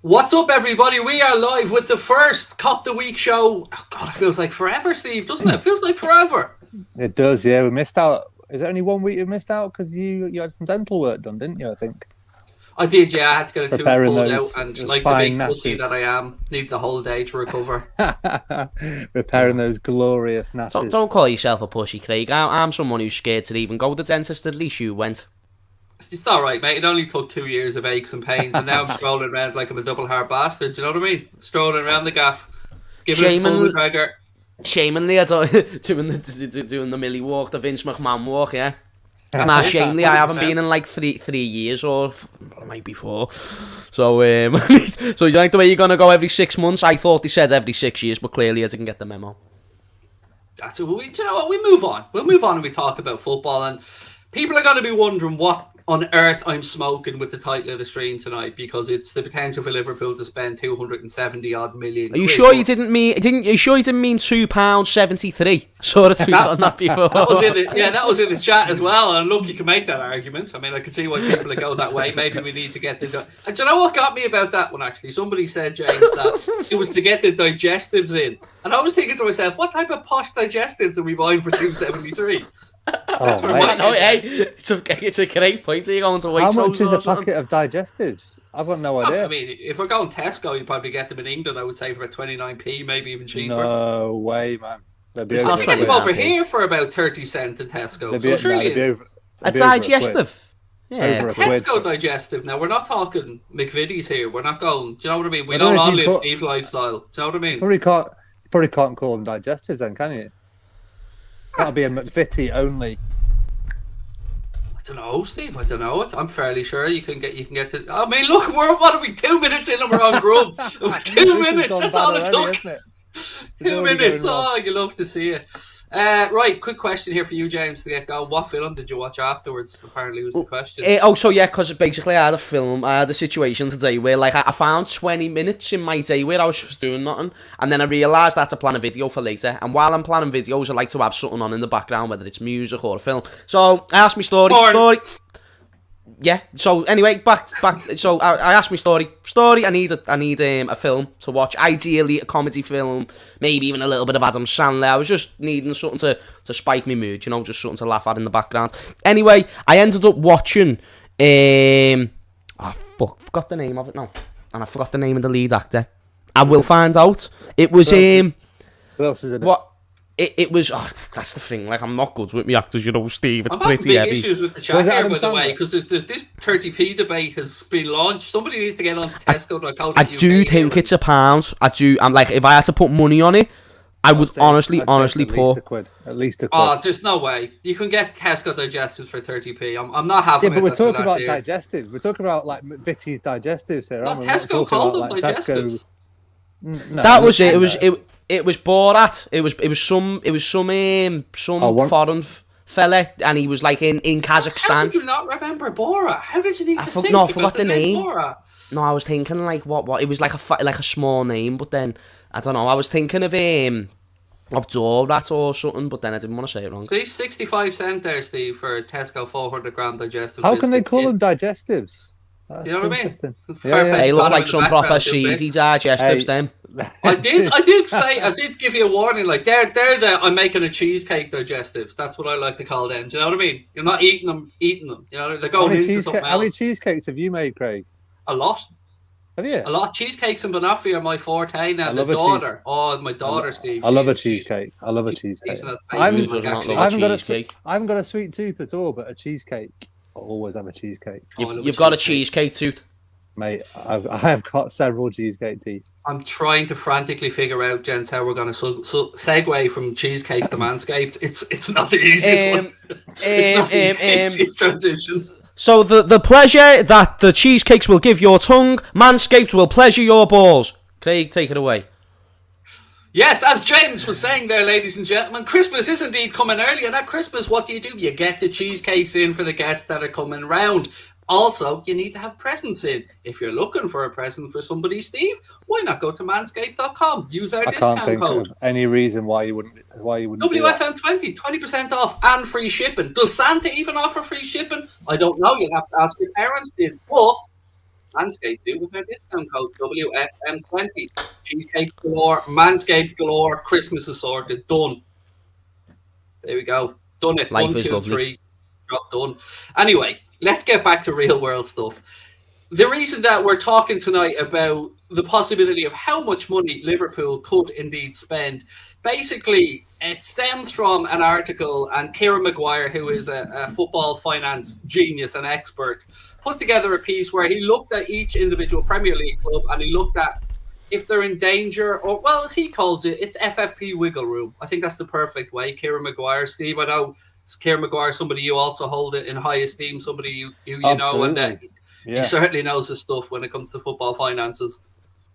What's up, everybody? We are live with the first Cop the Week show. Oh, God, it feels like forever, Steve, doesn't it? It feels like forever. It does, yeah. We missed out. Is there only 1 week you missed out? Because you had some dental work done, didn't you, I think? I did, yeah. I had to get a tooth Preparing pulled those- out, and those like the fine big pussy gnashes. that I am, need the whole day to recover. Repairing those glorious gnashes. Don't call yourself a pushy, Craig. I'm someone who's scared to even go to the dentist. At least you went. It's all right, mate. It only took 2 years of aches and pains, and now I'm strolling around like I'm a double-hard bastard. Do you know what I mean? Strolling around the gaff. Giving it full McGregor. Shamefully, doing the Millie walk, the Vince McMahon walk, yeah? Nah, shamefully, I haven't been in like three years or maybe 4. So, so you like the way you're going to go every 6 months? I thought they said every 6 years, but clearly I didn't get the memo. That's what you know what? We move on. We'll move on and we talk about football. And people are going to be wondering what on earth I'm smoking with the title of the stream tonight, because it's the potential for Liverpool to spend 270 odd million. Are you sure you didn't mean? Are you sure you didn't mean £2.73? Saw a tweet on that before. That was in the chat as well. And look, you can make that argument. I mean, I can see why people would go that way. Maybe we need to get the. And do you know what got me about that one? Actually, somebody said, James, that it was to get the digestives in, and I was thinking to myself, what type of posh digestives are we buying for 273? Oh, mate. No, hey, it's a great point. Are you going to wait? How much is a packet of digestives? I've got no idea. I mean, if we're going Tesco, you probably get them in England, I would say, for about 29p, maybe even cheaper. No way, man. They'll be I'll over, get them over here for about 30 cents in Tesco. they'll be, So no, surely they'll be over, A they'll be over a quid. digestive. Yeah. Over a quid. Tesco digestive. Now, we're not talking McVitie's here. We're not going. Do you know what I mean? We I don't don't know if all you live put- Steve's lifestyle. Do you know what I mean? You probably can't call them digestives then, can you? That'll be a McVitie only. I don't know, Steve. I don't know. I'm fairly sure you can get to. I mean, look, what are we? 2 minutes in and we're on grub. 2 minutes. That's all it took. Isn't it? 2 minutes. Oh, you love to see it. Right, quick question here for you, James, to get going. What film did you watch afterwards? Apparently, was the question. Because basically I had a situation today where like I found 20 minutes in my day where I was just doing nothing, and then I realised I had to plan a video for later, and while I'm planning videos I like to have something on in the background, whether it's music or a film. So I asked my story. Yeah. So anyway, back. So I asked my story. I need a film to watch. Ideally, a comedy film, maybe even a little bit of Adam Sandler. I was just needing something to spike my mood, just something to laugh at in the background. Anyway, I ended up watching. Forgot the name of it now, and I forgot the name of the lead actor. I will find out. It was Who else is in it? what. It was. That's the thing. Like, I'm not good with my actors, Steve. It's I'm having pretty big heavy. issues with the chat Was it here, Adam by the way, Sandler? because there's this 30p debate has been launched. Somebody needs to get on to Tesco.co.uk. I do think it's £1. I do. I'm like, if I had to put money on it, I would I'd say honestly it's put. At least a quid. Oh, there's no way. You can get Tesco digestives for 30p. I'm not having Yeah, it. but we're That's what talking I about do. digestives. We're talking about like McVitie's digestives here. No, aren't we? We're not Tesco talking called about, them like, digestives. No, That was it. no. It was Borat. It was some foreign fella, and he was like in How Kazakhstan. did you not remember Bora? How did you need to think I about forgot the name. Bora? No, I was thinking like what? It was like a small name, but then I don't know. I was thinking of Dorat or something, but then I didn't want to say it wrong. See, 65 cents there, Steve, for a Tesco 400 gram digestive. How can they biscuit. call them digestives? That's You know what I mean? interesting. Fair Yeah, play. yeah. They look Got him like in the some background, proper didn't they? cheesy digestives. Then I did give you a warning. Like they're the I'm making a cheesecake digestives. That's what I like to call them. Do you know what I mean? You're not eating them. They're How going many, into something how many else. cheesecakes have you made, Craig? A lot. Have you? A lot. Cheesecakes and banoffee are my forte now. I The love a daughter. cheese- Oh, my daughter, Steve. I love a She's- cheesecake. I love a she's cheesecake. decent at I haven't- baking, like, I haven't actually. got I haven't got a cheesecake. I haven't got a sweet tooth at all, but a cheesecake. I always have a cheesecake, Oh, I love you've got a cheesecake tooth. mate. I have got several cheesecake teeth. I'm trying to frantically figure out, gents, how we're going to segue from cheesecakes to Manscaped. It's not the easiest one. It's not the easiest transition. So the pleasure that the cheesecakes will give your tongue, Manscaped will pleasure your balls. Craig, take it away. Yes, as James was saying there, ladies and gentlemen, Christmas is indeed coming early, and at Christmas, what do? You get the cheesecakes in for the guests that are coming round. Also, you need to have presents in. If you're looking for a present for somebody, Steve, why not go to manscaped.com? Use our I discount can't think code. of any reason why you wouldn't. Do that. WFM20, 20% off and free shipping. Does Santa even offer free shipping? I don't know. You'll have to ask your parents. But Manscaped do with their discount code WFM20. Cheesecake galore, Manscaped galore, Christmas assorted, done. There we go. Done it. Life 1, is 2, lovely. 3. Drop done. Anyway, let's get back to real world stuff. The reason that we're talking tonight about the possibility of how much money Liverpool could indeed spend, basically, it stems from an article, and Kieran Maguire, who is a football finance genius and expert, put together a piece where he looked at each individual Premier League club and he looked at if they're in danger, or, well, as he calls it, it's FFP wiggle room. I think that's the perfect way. Kieran Maguire, Steve, I know Kieran Maguire, somebody you also hold it in high esteem, somebody you know, and he certainly knows his stuff when it comes to football finances.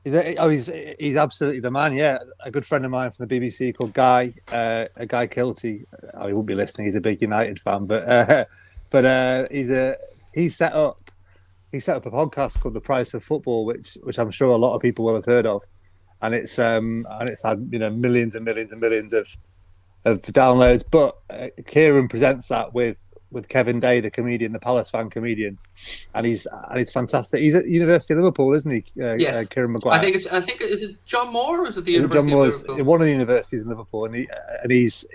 He's absolutely the man. Yeah, a good friend of mine from the BBC called Guy Kilty. Oh, he won't be listening. He's a big United fan, but he set up a podcast called The Price of Football, which I'm sure a lot of people will have heard of, and it's had millions and millions and millions of downloads. But Kieran presents that with Kevin Day, the comedian, the Palace fan comedian, and he's fantastic. He's at University of Liverpool, isn't he? Yes. Kieran Maguire. I think is it John Moore or is it the University John of Moore's Liverpool? one of the universities in Liverpool, and he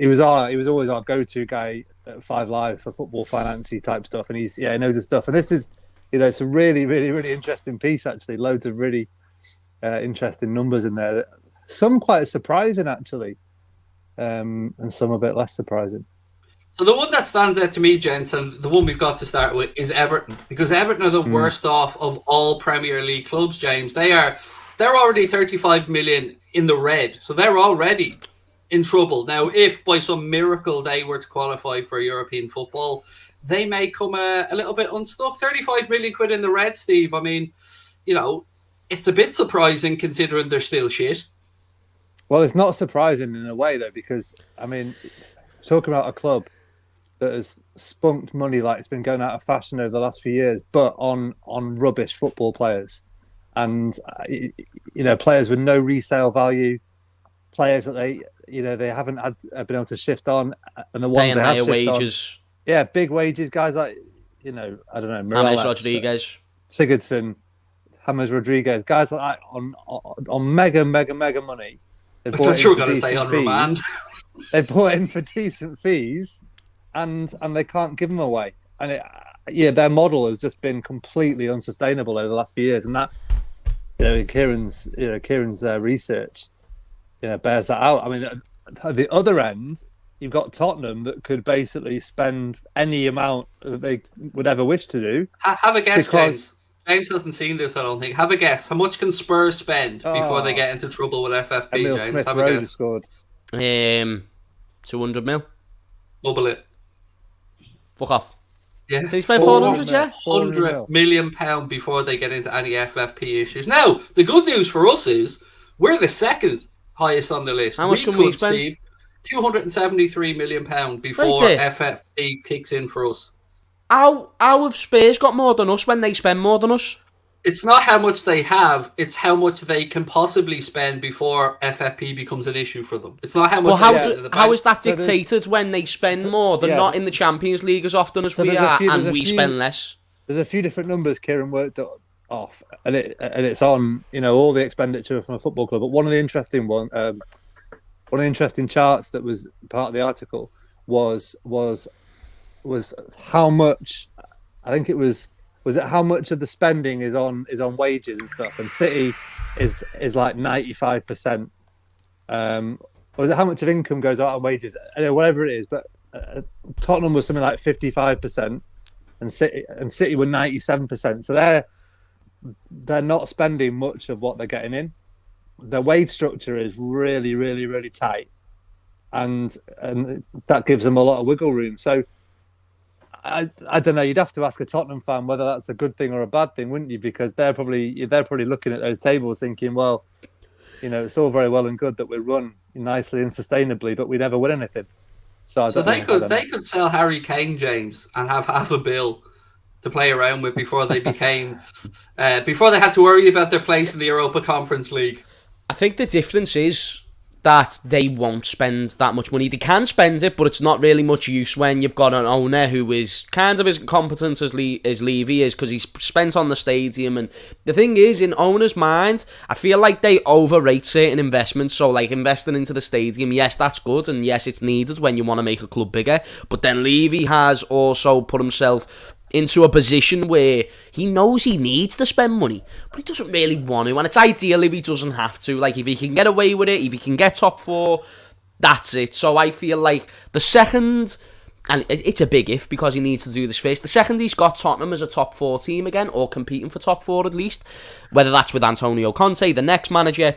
was always our go-to guy at 5 Live for football financy type stuff, and he knows his stuff. And this is, it's a really, really, really interesting piece actually. Loads of really interesting numbers in there. Some quite surprising actually, and some a bit less surprising. So the one that stands out to me, gents, and the one we've got to start with is Everton, because Everton are the worst off of all Premier League clubs, James. They're already 35 million in the red, so they're already in trouble. Now, if by some miracle they were to qualify for European football, they may come a little bit unstuck. 35 million quid in the red, Steve. I mean, it's a bit surprising considering they're still shit. Well, it's not surprising in a way, though, because, I mean, talking about a club that has spunked money like it's been going out of fashion over the last few years, but on rubbish football players, and players with no resale value, players that they haven't been able to shift on, and the ones they have shifted wages. On, big wages, guys like I don't know, James Rodriguez, Sigurdsson, James Rodriguez, guys like that on mega money. I thought you were going to say on remand. They bought in for decent fees. And they can't give them away, and their model has just been completely unsustainable over the last few years, and that Kieran's research bears that out. I mean, at the other end, you've got Tottenham that could basically spend any amount that they would ever wish to do. Have a guess, James. James hasn't seen this, I don't think. Have a guess. How much can Spurs spend before they get into trouble with FFP? Emile James, Smith have Rowe a guess. scored. 200 mil. Double it. Fuck off. Yeah. Can he spend 400, yeah? £100 million before they get into any FFP issues. Now, the good news for us is we're the second highest on the list. How much can we spend? Steve, £273 million before FFP kicks in for us. How have Spurs got more than us when they spend more than us? It's not how much they have, it's how much they can possibly spend before FFP becomes an issue for them. It's not how much how is that dictated when they spend more? They're not in the Champions League as often as we are, and we spend less. There's a few different numbers Kieran worked off, and it's on all the expenditure from a football club. But one of the interesting charts that was part of the article was how much, I think it was how much of the spending is on wages and stuff, and City is like 95%, or is it how much of income goes out on wages? I don't know, whatever it is, but Tottenham was something like 55%, and City were 97%. So they're not spending much of what they're getting in. Their wage structure is really, really, really tight, and that gives them a lot of wiggle room. So I don't know. You'd have to ask a Tottenham fan whether that's a good thing or a bad thing, wouldn't you? Because they're probably looking at those tables thinking, well, it's all very well and good that we run nicely and sustainably, but we never win anything. So they could sell Harry Kane, James, and have half a bill to play around with before they became before they had to worry about their place in the Europa Conference League. I think the difference is that they won't spend that much money. They can spend it, but it's not really much use when you've got an owner who is kind of as incompetent as Levy is, because he's spent on the stadium. And the thing is, in owners' minds, I feel like they overrate certain investments. So, like, investing into the stadium, yes, that's good, and yes, it's needed when you want to make a club bigger. But then Levy has also put himself into a position where he knows he needs to spend money, but he doesn't really want to, and it's ideal if he doesn't have to. Like, if he can get away with it, if he can get top 4, that's it. So I feel like the second, and it's a big if because he needs to do this first, the second he's got Tottenham as a top 4 team again, or competing for top 4 at least, whether that's with Antonio Conte, the next manager,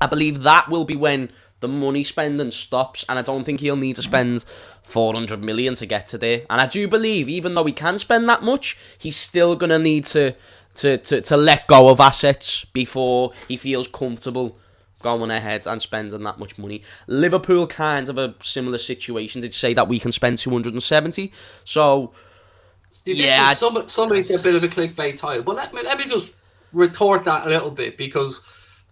I believe that will be when the money spending stops, and I don't think he'll need to spend 400 million to get to there. And I do believe, even though he can spend that much, he's still going to need to let go of assets before he feels comfortable going ahead and spending that much money. Liverpool kind of a similar situation. Did say that we can spend 270. So, yeah. Somebody said a bit of a clickbait title, but let me just retort that a little bit, because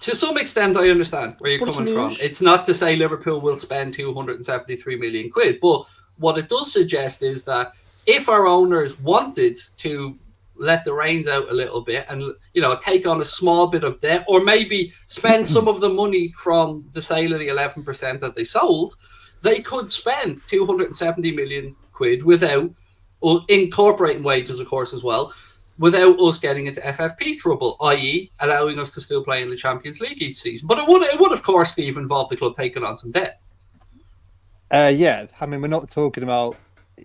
to some extent, I understand where you're coming from. It's not to say Liverpool will spend 273 million quid, but what it does suggest is that if our owners wanted to let the reins out a little bit and, you know, take on a small bit of debt, or maybe spend some of the money from the sale of the 11% that they sold, they could spend 270 million quid without incorporating wages, of course, as well, without us getting into FFP trouble, i.e. allowing us to still play in the Champions League each season. But it would of course, Steve, involve the club taking on some debt. Yeah, I mean, we're not talking about,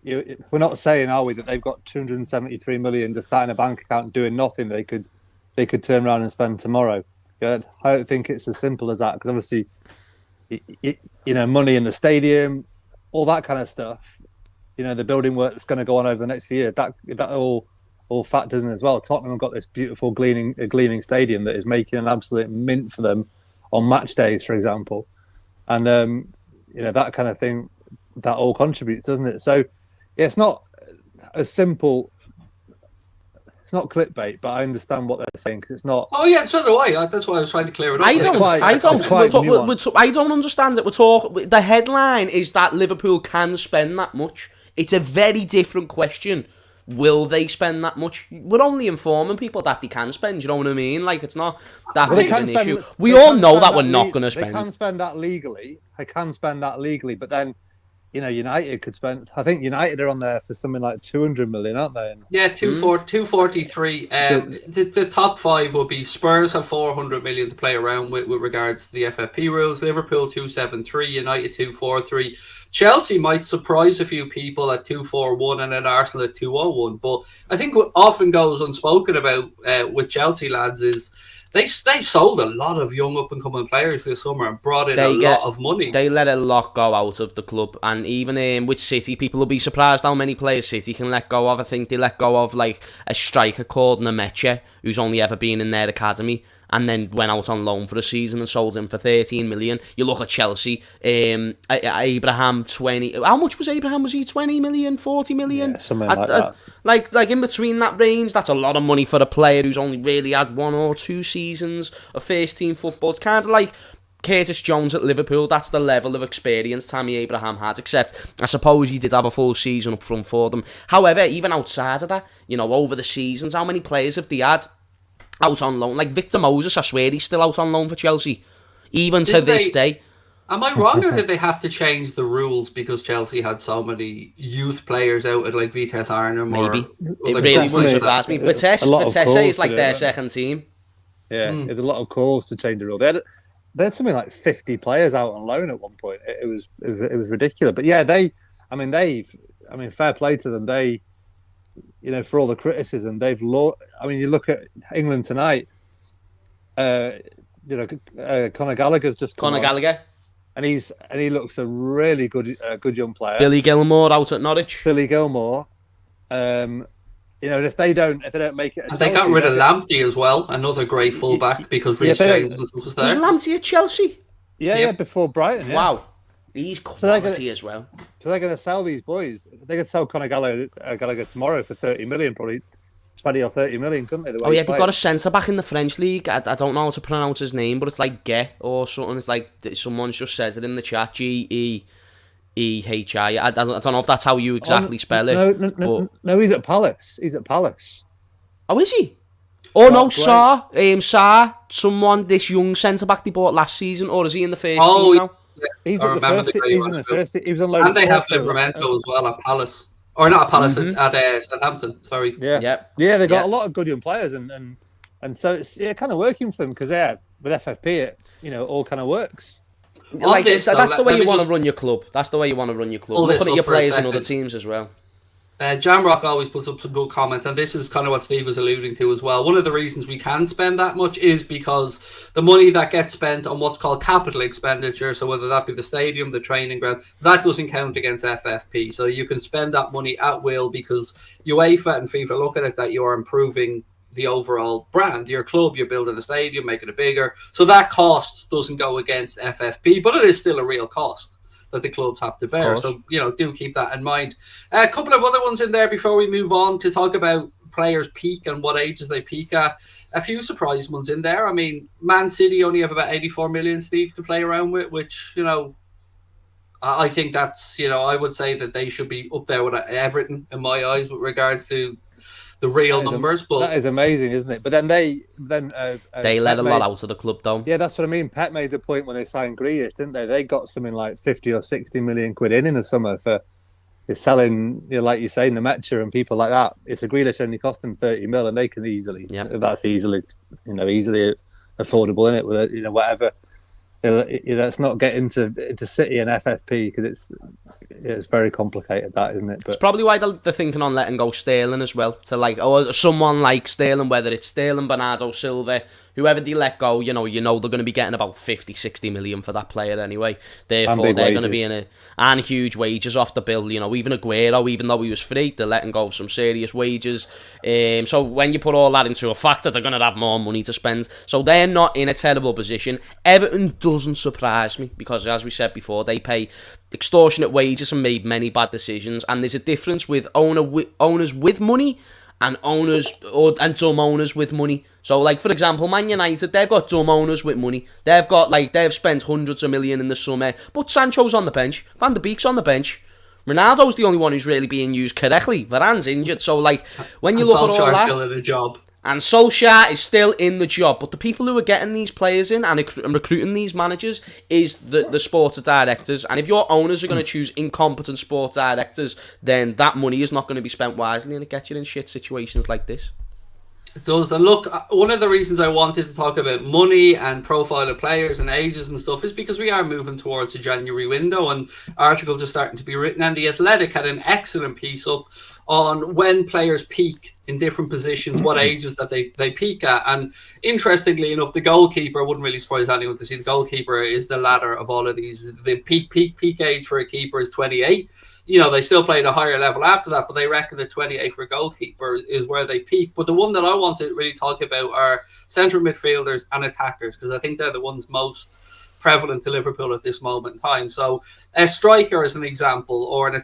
we're not saying, are we, that they've got 273 million to sat in a bank account doing nothing they could turn around and spend tomorrow. Yeah, I don't think it's as simple as that, because obviously, you know, money in the stadium, all that kind of stuff, you know, the building work that's going to go on over the next few years, that all factors in as well. Tottenham have got this beautiful gleaming stadium that is making an absolute mint for them on match days, for example. And, you know, that kind of thing, that all contributes, doesn't it? So, yeah, it's not as simple. It's not clickbait, but I understand what they're saying, because it's not. Oh, yeah, so do I. That's why I was trying to clear it up. I don't understand it. The headline is that Liverpool can spend that much. It's a very different question. Will they spend that much? We're only informing people that they can spend, you know what I mean? Like, it's not that big an issue. We all know that we're not going to spend. They can spend that legally. But then, you know, United could spend, I think United are on there for something like 200 million, aren't they? Yeah, 243. The top 5 will be Spurs have 400 million to play around with regards to the FFP rules. Liverpool 273, United 243. Chelsea might surprise a few people at 241, and then Arsenal at 201. But I think what often goes unspoken about with Chelsea lads is they sold a lot of young up-and-coming players this summer and brought in a lot of money. They let a lot go out of the club. And even with City, people will be surprised how many players City can let go of. I think they let go of like a striker called Nemecha, who's only ever been in their academy, and then went out on loan for a season and sold him for 13 million. You look at Chelsea, Abraham, 20. How much was Abraham? Was he 20 million, 40 million? Yeah, something like that. Like in between that range, that's a lot of money for a player who's only really had 1 or 2 seasons of first-team football. It's kind of like Curtis Jones at Liverpool. That's the level of experience Tammy Abraham had, except I suppose he did have a full season up front for them. However, even outside of that, you know, over the seasons, how many players have they had out on loan? Like Victor Moses, I swear he's still out on loan for Chelsea, even to this day. Am I wrong, or did they have to change the rules because Chelsea had so many youth players out at like Vitesse Arnhem? Maybe. It really wouldn't surprise me. Vitesse is like their second team. Yeah, there's a lot of calls to change the rule. They had something like 50 players out on loan at one point. It was ridiculous. But yeah, fair play to them. They, you know, for all the criticism, they've you look at England tonight. Conor Gallagher's just Conor Gallagher, and he looks a really good young player. Billy Gilmore out at Norwich. Billy Gilmore. You know, if they don't make it, they got rid of Lamptey as well, another great fullback, because Reece James was there. Was Lamptey at Chelsea? Yeah, before Brighton. Yeah. Wow. He's quality as well. So they're going to sell these boys. They could sell Conor Gallagher tomorrow for 30 million, probably 20 or 30 million, couldn't they? Oh yeah, they've got a centre back in the French league. I don't know how to pronounce his name, but it's like Ge or something. It's like someone's just said it in the chat. G-E-E-H-I. I don't know if that's how you exactly spell it. No, he's at Palace. He's at Palace. Oh, is he? Oh no, Sarr, someone, this young centre back they bought last season, or is he in the first team now? He's in the first. He was on loan. And they have Livramento as well at Palace, or not at Palace, it's at Southampton. Sorry. Yeah. They got a lot of good young players, and so it's kind of working for them because with FFP it all kind of works. Like that's the way you want to run your club. That's the way you want to run your club. Looking at your players in other teams as well. Jamrock always puts up some good comments, and this is kind of what Steve was alluding to as well. One of the reasons we can spend that much is because the money that gets spent on what's called capital expenditure, so whether that be the stadium, the training ground, that doesn't count against FFP. So you can spend that money at will because UEFA and FIFA look at it that you are improving the overall brand, your club, you're building a stadium, making it bigger. So that cost doesn't go against FFP, but it is still a real cost that the clubs have to bear. So, do keep that in mind. A couple of other ones in there before we move on to talk about players' peak and what ages they peak at. A few surprise ones in there. I mean, Man City only have about 84 million, Steve, to play around with, which, I think that's, I would say that they should be up there with Everton in my eyes with regards to the real numbers. But that is amazing, isn't it? But then they let a lot out of the club, though. Yeah, that's what I mean. Pep made the point when they signed Grealish, didn't they? They got something like 50 or 60 million quid in the summer for selling, like you say, Nemecha and people like that. It's a Grealish only cost them 30 mil, and they can easily, that's easily affordable in it with whatever. Let's not get into City and FFP because it's very complicated, that, isn't it? But it's probably why they're thinking on letting go Sterling as well, to someone like Sterling, whether it's Sterling, Bernardo Silva, whoever they let go, they're going to be getting about 50, 60 million for that player anyway. Therefore, they're going to be and huge wages off the bill. Even Aguero, even though he was free, they're letting go of some serious wages. So when you put all that into a factor, they're going to have more money to spend. So they're not in a terrible position. Everton doesn't surprise me because, as we said before, they pay extortionate wages and made many bad decisions. And there's a difference with owners with money and dumb owners with money. So, for example, Man United, they've got dumb owners with money. They've spent hundreds of million in the summer, but Sancho's on the bench, Van der Beek's on the bench. Ronaldo's the only one who's really being used correctly. Varane's injured, so when you look at all that, still in a job. And Solskjaer is still in the job, but the people who are getting these players in and recruiting these managers is the sports directors. And if your owners are going to choose incompetent sports directors, then that money is not going to be spent wisely, and it gets you in shit situations like this. It does. And look, one of the reasons I wanted to talk about money and profile of players and ages and stuff is because we are moving towards a January window and articles are starting to be written. And The Athletic had an excellent piece up on when players peak in different positions, what ages that they peak at. And interestingly enough, the goalkeeper, wouldn't really surprise anyone to see the goalkeeper is the latter of all of these. The peak age for a keeper is 28. They still play at a higher level after that, but they reckon that 28 for a goalkeeper is where they peak. But the one that I want to really talk about are central midfielders and attackers, because I think they're the ones most prevalent to Liverpool at this moment in time. So a striker, as an example, or an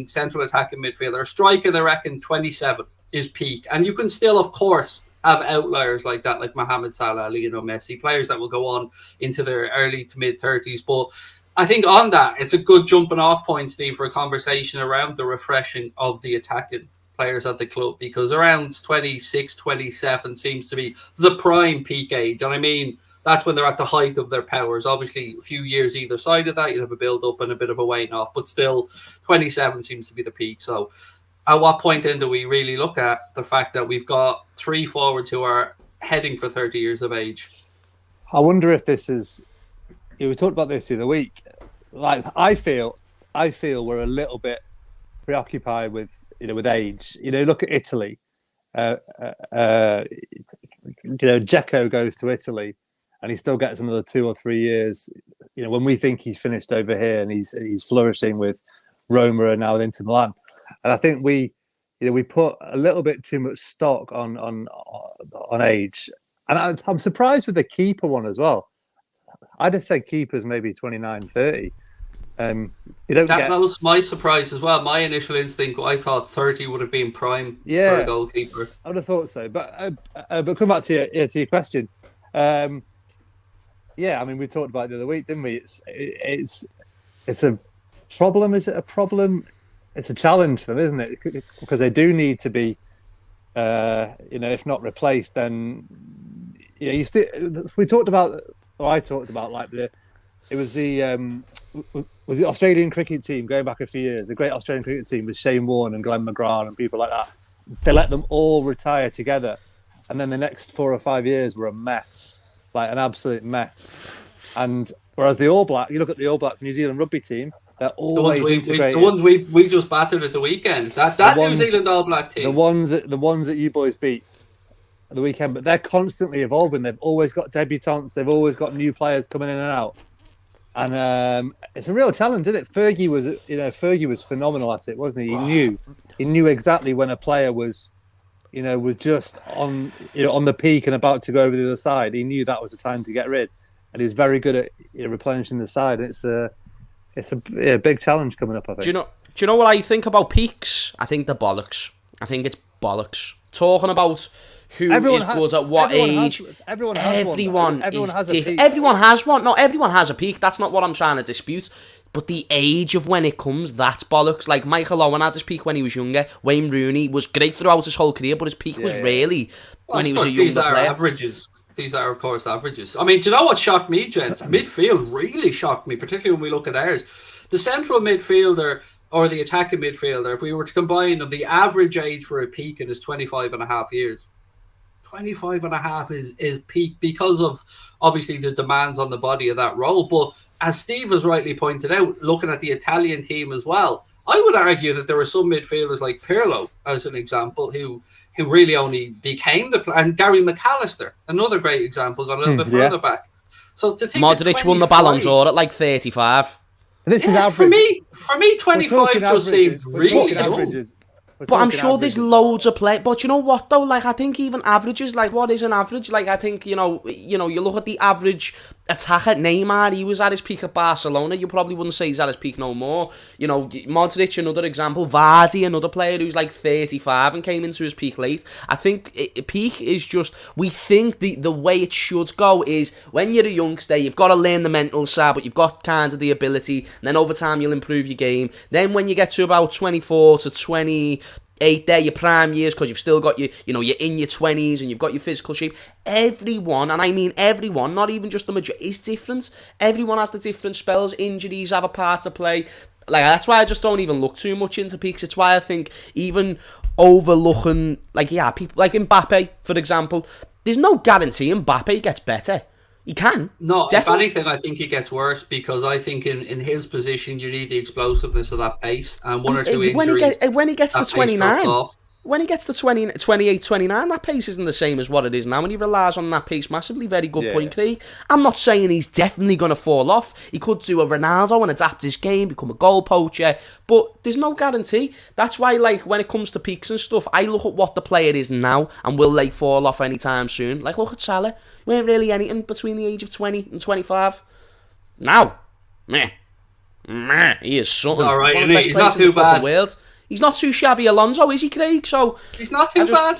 central attacking midfielder, a striker, they reckon 27 is peak. And you can still, of course, have outliers like that, like Mohamed Salah, Lionel Messi, players that will go on into their early to mid-30s. But I think on that, it's a good jumping off point, Steve, for a conversation around the refreshing of the attacking players at the club, because around 26, 27 seems to be the prime peak age. And I mean, that's when they're at the height of their powers. Obviously, a few years either side of that, you'd have a build-up and a bit of a wane off, but still 27 seems to be the peak. So at what point then do we really look at the fact that we've got 3 forwards who are heading for 30 years of age? I wonder if this is... We talked about this the other week. I feel we're a little bit preoccupied with age. Look at Italy. Dzeko goes to Italy, and he still gets another 2 or 3 years. When we think he's finished over here and he's flourishing with Roma and now with Inter Milan, and I think we put a little bit too much stock on age, and I'm surprised with the keeper one as well. I'd have said keepers maybe 29, 30. You don't That was my surprise as well. My initial instinct, I thought 30 would have been prime for a goalkeeper. I would have thought so. But come back to your question. I mean, we talked about it the other week, didn't we? It's a problem. Is it a problem? It's a challenge for them, isn't it? Because they do need to be, if not replaced, then we talked about. Or I talked about it was the Australian cricket team going back a few years. The great Australian cricket team with Shane Warne and Glenn McGrath and people like that. They let them all retire together, and then the next 4 or 5 years were a mess, like an absolute mess. And whereas the All Black, you look at the All Blacks New Zealand rugby team, they're always integrated. The ones we just battered at the weekend. That New Zealand All Black team. The ones that you boys beat at the weekend, but they're constantly evolving. They've always got debutants. They've always got new players coming in and out. And it's a real challenge, isn't it? Fergie was phenomenal at it, wasn't he? He knew exactly when a player was just on the peak and about to go over the other side. He knew that was the time to get rid, and he's very good at replenishing the side. And it's a big challenge coming up, I think. Do you know what I think about peaks? I think they're bollocks. I think it's bollocks. Talking about who is good at what age. Everyone has different. Everyone has one. No, everyone has a peak. That's not what I'm trying to dispute. But the age of when it comes, that's bollocks. Like Michael Owen had his peak when he was younger. Wayne Rooney was great throughout his whole career, but his peak was really when he was a younger player. Averages. These are, of course, averages. I mean, do you know what shocked me, gents? Midfield really shocked me, particularly when we look at ours. The central midfielder or the attacking midfielder, if we were to combine them, the average age for a peak is 25 and a half years. 25 and a half is peak because of, obviously, the demands on the body of that role. But as Steve has rightly pointed out, looking at the Italian team as well, I would argue that there were some midfielders like Pirlo, as an example, who really only became and Gary McAllister, another great example, got a little bit further back. So to think Modric won the Ballon d'Or at like 35. This is average. For me, 25 just seemed really young. But I'm sure there's loads of play. But you know what though? Like I think even averages, like what is an average? Like I think you look at the average attacker. Neymar, he was at his peak at Barcelona. You probably wouldn't say he's at his peak no more. Modric, another example. Vardy, another player who's like 35 and came into his peak late. I think peak is just, we think the way it should go is when you're a youngster, you've got to learn the mental side, but you've got kind of the ability. And then over time you'll improve your game. Then when you get to about 24 to 28 there, your prime years, because you've still got you're in your 20s and you've got your physical shape. Everyone, and I mean everyone, not even just the majority, is different. Everyone has the different spells. Injuries have a part to play. Like that's why I just don't even look too much into peaks. It's why I think even overlooking, people like Mbappe, for example, there's no guarantee Mbappe gets better. He can. No, definitely. If anything, I think he gets worse because I think in his position, you need the explosiveness of that pace and one or two injuries. When he gets to 29, when he gets to 28, 29, that pace isn't the same as what it is now, and he relies on that pace massively. Very good point, Craig. I'm not saying he's definitely going to fall off. He could do a Ronaldo and adapt his game, become a goal poacher, but there's no guarantee. That's why, when it comes to peaks and stuff, I look at what the player is now and will fall off anytime soon. Look at Salah. We ain't really anything between the age of 20 and 25. Now, he is something. All right, he's not too bad. World. He's not too shabby, Alonso, is he, Craig? So he's not too bad.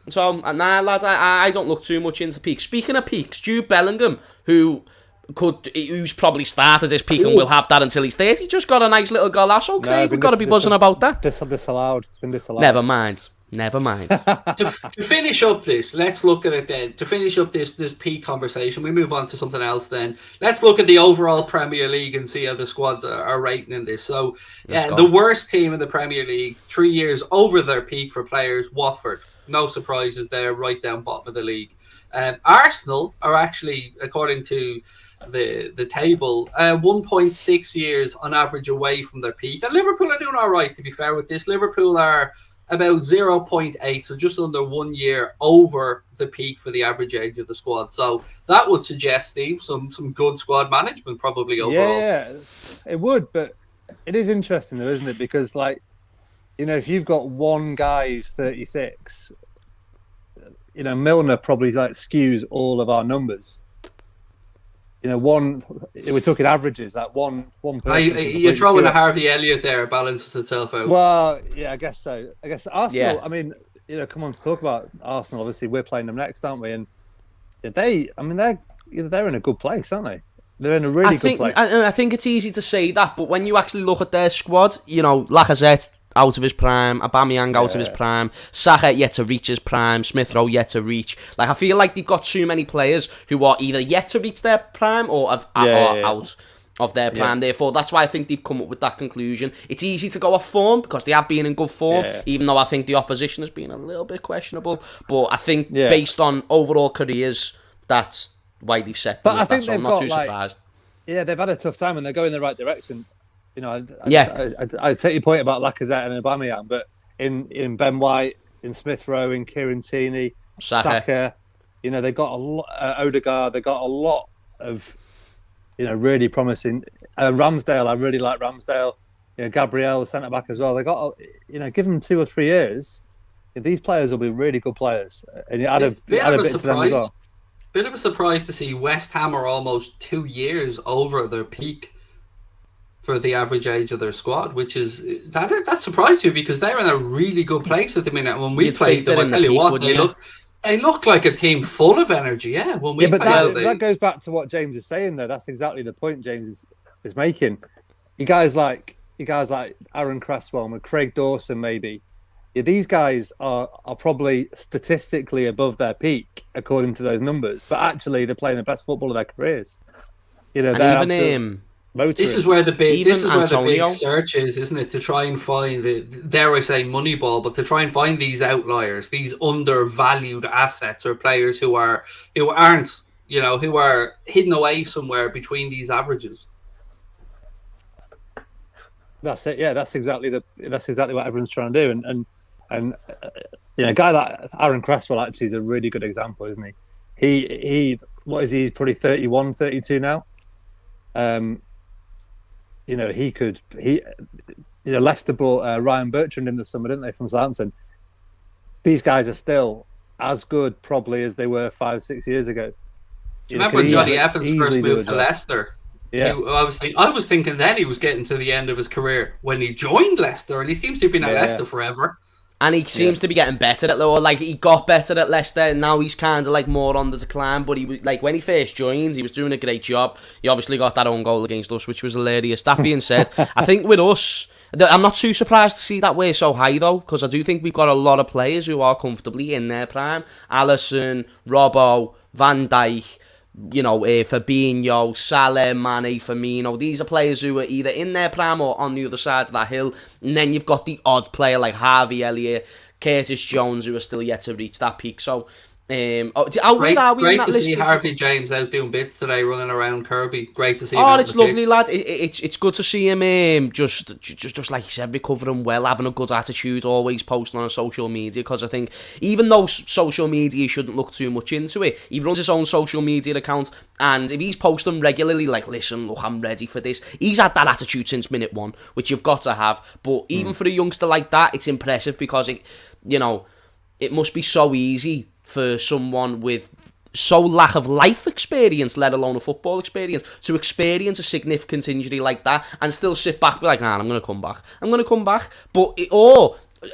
So, lads, I don't look too much into peaks. Speaking of peaks, Jude Bellingham, who's probably started his peak and will have that until he's 30, just got a nice little golazo, Craig. We've got to be buzzing about that. Disallowed. It's been disallowed. Never mind. To finish up this, let's look at it then. To finish up this peak conversation, we move on to something else then. Let's look at the overall Premier League and see how the squads are rating in this. So, the worst team in the Premier League, 3 years over their peak for players, Watford. No surprises there, right down bottom of the league. Arsenal are actually, according to the table, 1.6 years on average away from their peak. And Liverpool are doing all right, to be fair with this. Liverpool are about 0.8, so just under 1 year over the peak for the average age of the squad. So that would suggest, Steve, some good squad management probably overall. Yeah, it would, but it is interesting though, isn't it? Because if you've got one guy who's 36, Milner probably skews all of our numbers. we're talking averages. That one person. You're throwing a Harvey Elliott there, balances itself out. Well, yeah, I guess so. I guess Arsenal. Yeah. I mean, come on to talk about Arsenal. Obviously, we're playing them next, aren't we? And they're in a good place, aren't they? They're in a really good place. I think it's easy to say that, but when you actually look at their squad, Lacazette out of his prime, Aubameyang out of his prime, Saka yet to reach his prime, Smith Rowe yet to reach. Like, I feel like they've got too many players who are either yet to reach their prime or are out of their prime. Therefore, that's why I think they've come up with that conclusion. It's easy to go off form because they have been in good form, even though I think the opposition has been a little bit questionable. But I think based on overall careers, that's why they've set them. But I think I'm not too surprised. Yeah, they've had a tough time and they're going in the right direction. I take your point about Lacazette and Aubameyang, but in Ben White, in Smith Rowe, in Kieran Tierney, Saka, they got a lot. Odegaard, they got a lot of, really promising. Ramsdale, I really like Ramsdale. Gabriel, the centre back as well. They got, give them 2 or 3 years. These players will be really good players, and you add a bit to them as well. Bit of a surprise to see West Ham are almost 2 years over their peak for the average age of their squad, which is that surprised me because they're in a really good place at the minute. When we played them, I tell you what, they look like a team full of energy. Yeah, when we that goes back to what James is saying though. That's exactly the point James is making. You guys like Aaron Cresswell and Craig Dawson, maybe. Yeah, these guys are probably statistically above their peak according to those numbers, but actually they're playing the best football of their careers. This is where the big search is, isn't it? To try and find dare I say Moneyball, but to try and find these outliers, these undervalued assets or players who aren't, who are hidden away somewhere between these averages. That's it. Yeah, that's exactly what everyone's trying to do. And a guy like Aaron Cresswell actually is a really good example, isn't he? He what is he? He's probably 31, 32 now. Leicester brought Ryan Bertrand in the summer, didn't they, from Southampton? These guys are still as good probably as they were 5-6 years ago. Remember when Johnny Evans first moved to Leicester? Yeah, I was thinking then he was getting to the end of his career when he joined Leicester, and he seems to have been at Leicester forever. And he seems to be getting better at Leicester. Like, he got better at Leicester, and now he's kind of like more on the decline. But he was like, when he first joined, he was doing a great job. He obviously got that own goal against us, which was hilarious. That being said, I think with us, I'm not too surprised to see that we're so high though, because I do think we've got a lot of players who are comfortably in their prime. Alisson, Robbo, Van Dijk, Fabinho, Salah, Mane, Firmino. These are players who are either in their prime or on the other side of that hill. And then you've got the odd player like Harvey Elliott, Curtis Jones, who are still yet to reach that peak. So, great to see Harvey James out doing bits today, running around Kirby. Great to see him. Oh, it's lovely, lad. It's good to see him. Just like you said, recovering well, having a good attitude, always posting on social media. Because I think even though social media shouldn't look too much into it, he runs his own social media account, and if he's posting regularly, like, listen, look, I'm ready for this. He's had that attitude since minute one, which you've got to have. But even for a youngster like that, it's impressive because it must be so easy for someone with so lack of life experience, let alone a football experience, to experience a significant injury like that and still sit back and be like, nah, I'm going to come back. But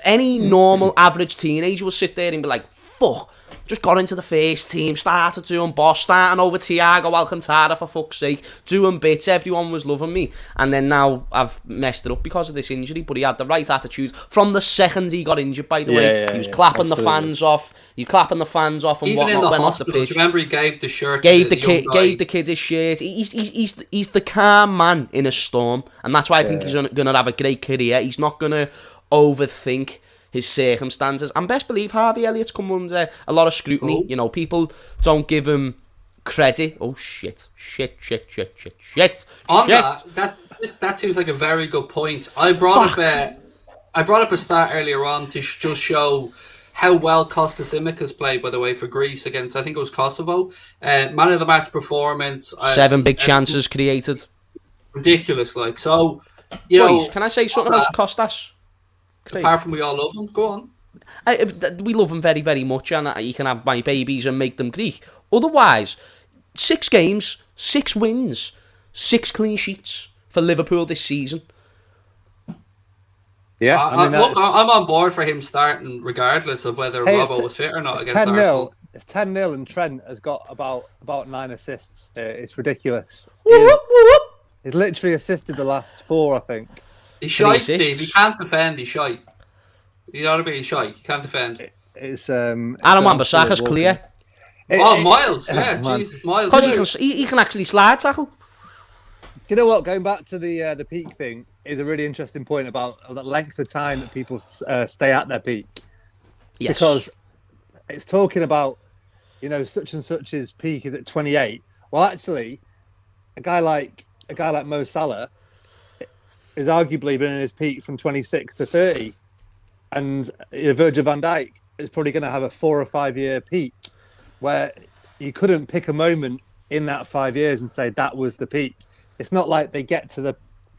any normal average teenager will sit there and be like, fuck, just got into the first team, starting over Thiago Alcantara, for fuck's sake, doing bits, everyone was loving me, and then now I've messed it up because of this injury. But he had the right attitude from the second he got injured, by the way. He was clapping the fans off, and even whatnot, went off the pitch. Remember, he gave the shirt gave the kid his shirt. He's the calm man in a storm, and that's why I think he's going to have a great career. He's not going to overthink his circumstances, and best believe Harvey Elliott's come under a lot of scrutiny. People don't give him credit. Oh shit. On that seems like a very good point. I brought up a stat earlier on to just show how well Tsimikas played, by the way, for Greece against, I think it was Kosovo. Man of the match performance. 7 big chances created. Ridiculous, like. So, Boys, can I say something about Kostas? Apart from we all love him, go on. We love him very, very much, and he can have my babies and make them Greek. Otherwise, 6 games, 6 wins, 6 clean sheets for Liverpool this season. Yeah, look, I'm on board for him starting regardless of whether Robbo was fit or not against Arsenal. It's 10-0 and Trent has got about 9 assists. It's ridiculous. He's literally assisted the last 4, I think. He's shite, Steve. He can't defend. He's shite. You know what I mean? He's shite. He can't defend. It's Adam Wan-Bissaka's clear. Miles. Yeah, Jesus, Miles. Because he can actually slide tackle. You know what? Going back to the peak thing is a really interesting point about the length of time that people stay at their peak. Yes. Because it's talking about, such and such's peak is at 28. Well, actually, a guy like Mo Salah is arguably been in his peak from 26 to 30, and Virgil van Dijk is probably going to have a 4 or 5 year peak, where you couldn't pick a moment in that 5 years and say that was the peak. It's not like they get to the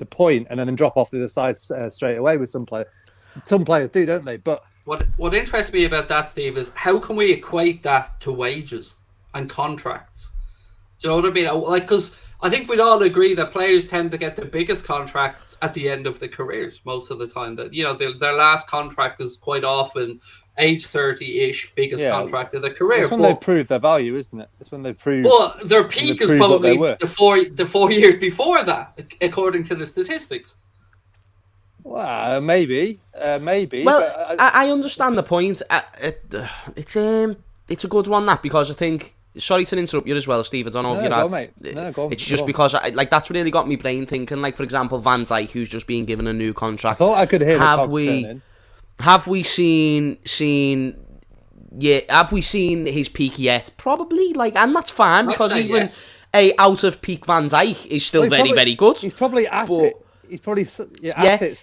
point and then drop off the other side straight away with some players. Some players do, don't they? But what interests me about that, Steve, is how can we equate that to wages and contracts? Do you know what I mean? Like, because I think we'd all agree that players tend to get the biggest contracts at the end of the careers most of the time. That their last contract is quite often age 30-ish, biggest contract of their career. It's when they've proved their value, isn't it? It's when they've proved. But their peak is probably the 4 years before that, according to the statistics. Well, maybe. Well, I understand the point. It's a good one, that, because I think. Sorry to interrupt you as well, Steve. I don't know if you're right. It's just because that's really got me brain thinking. Like, for example, Van Dijk, who's just been given a new contract. I thought I could hear the cogs turning. Have we seen his peak yet? Probably, and that's fine, because even a out of peak Van Dijk is still very good. He's probably at it. He's probably at it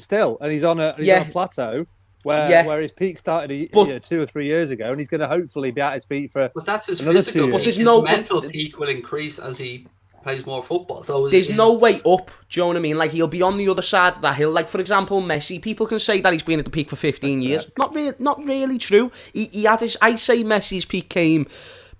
still, and he's on a plateau where his peak started 2 or 3 years ago, and he's going to hopefully be at his peak for. But that's his another physical. 2 years. But his mental peak will increase as he plays more football. So there's no way up. Do you know what I mean? Like, he'll be on the other side of that hill. Like, for example, Messi. People can say that he's been at the peak for 15 years. Not really true. He had his. I say Messi's peak came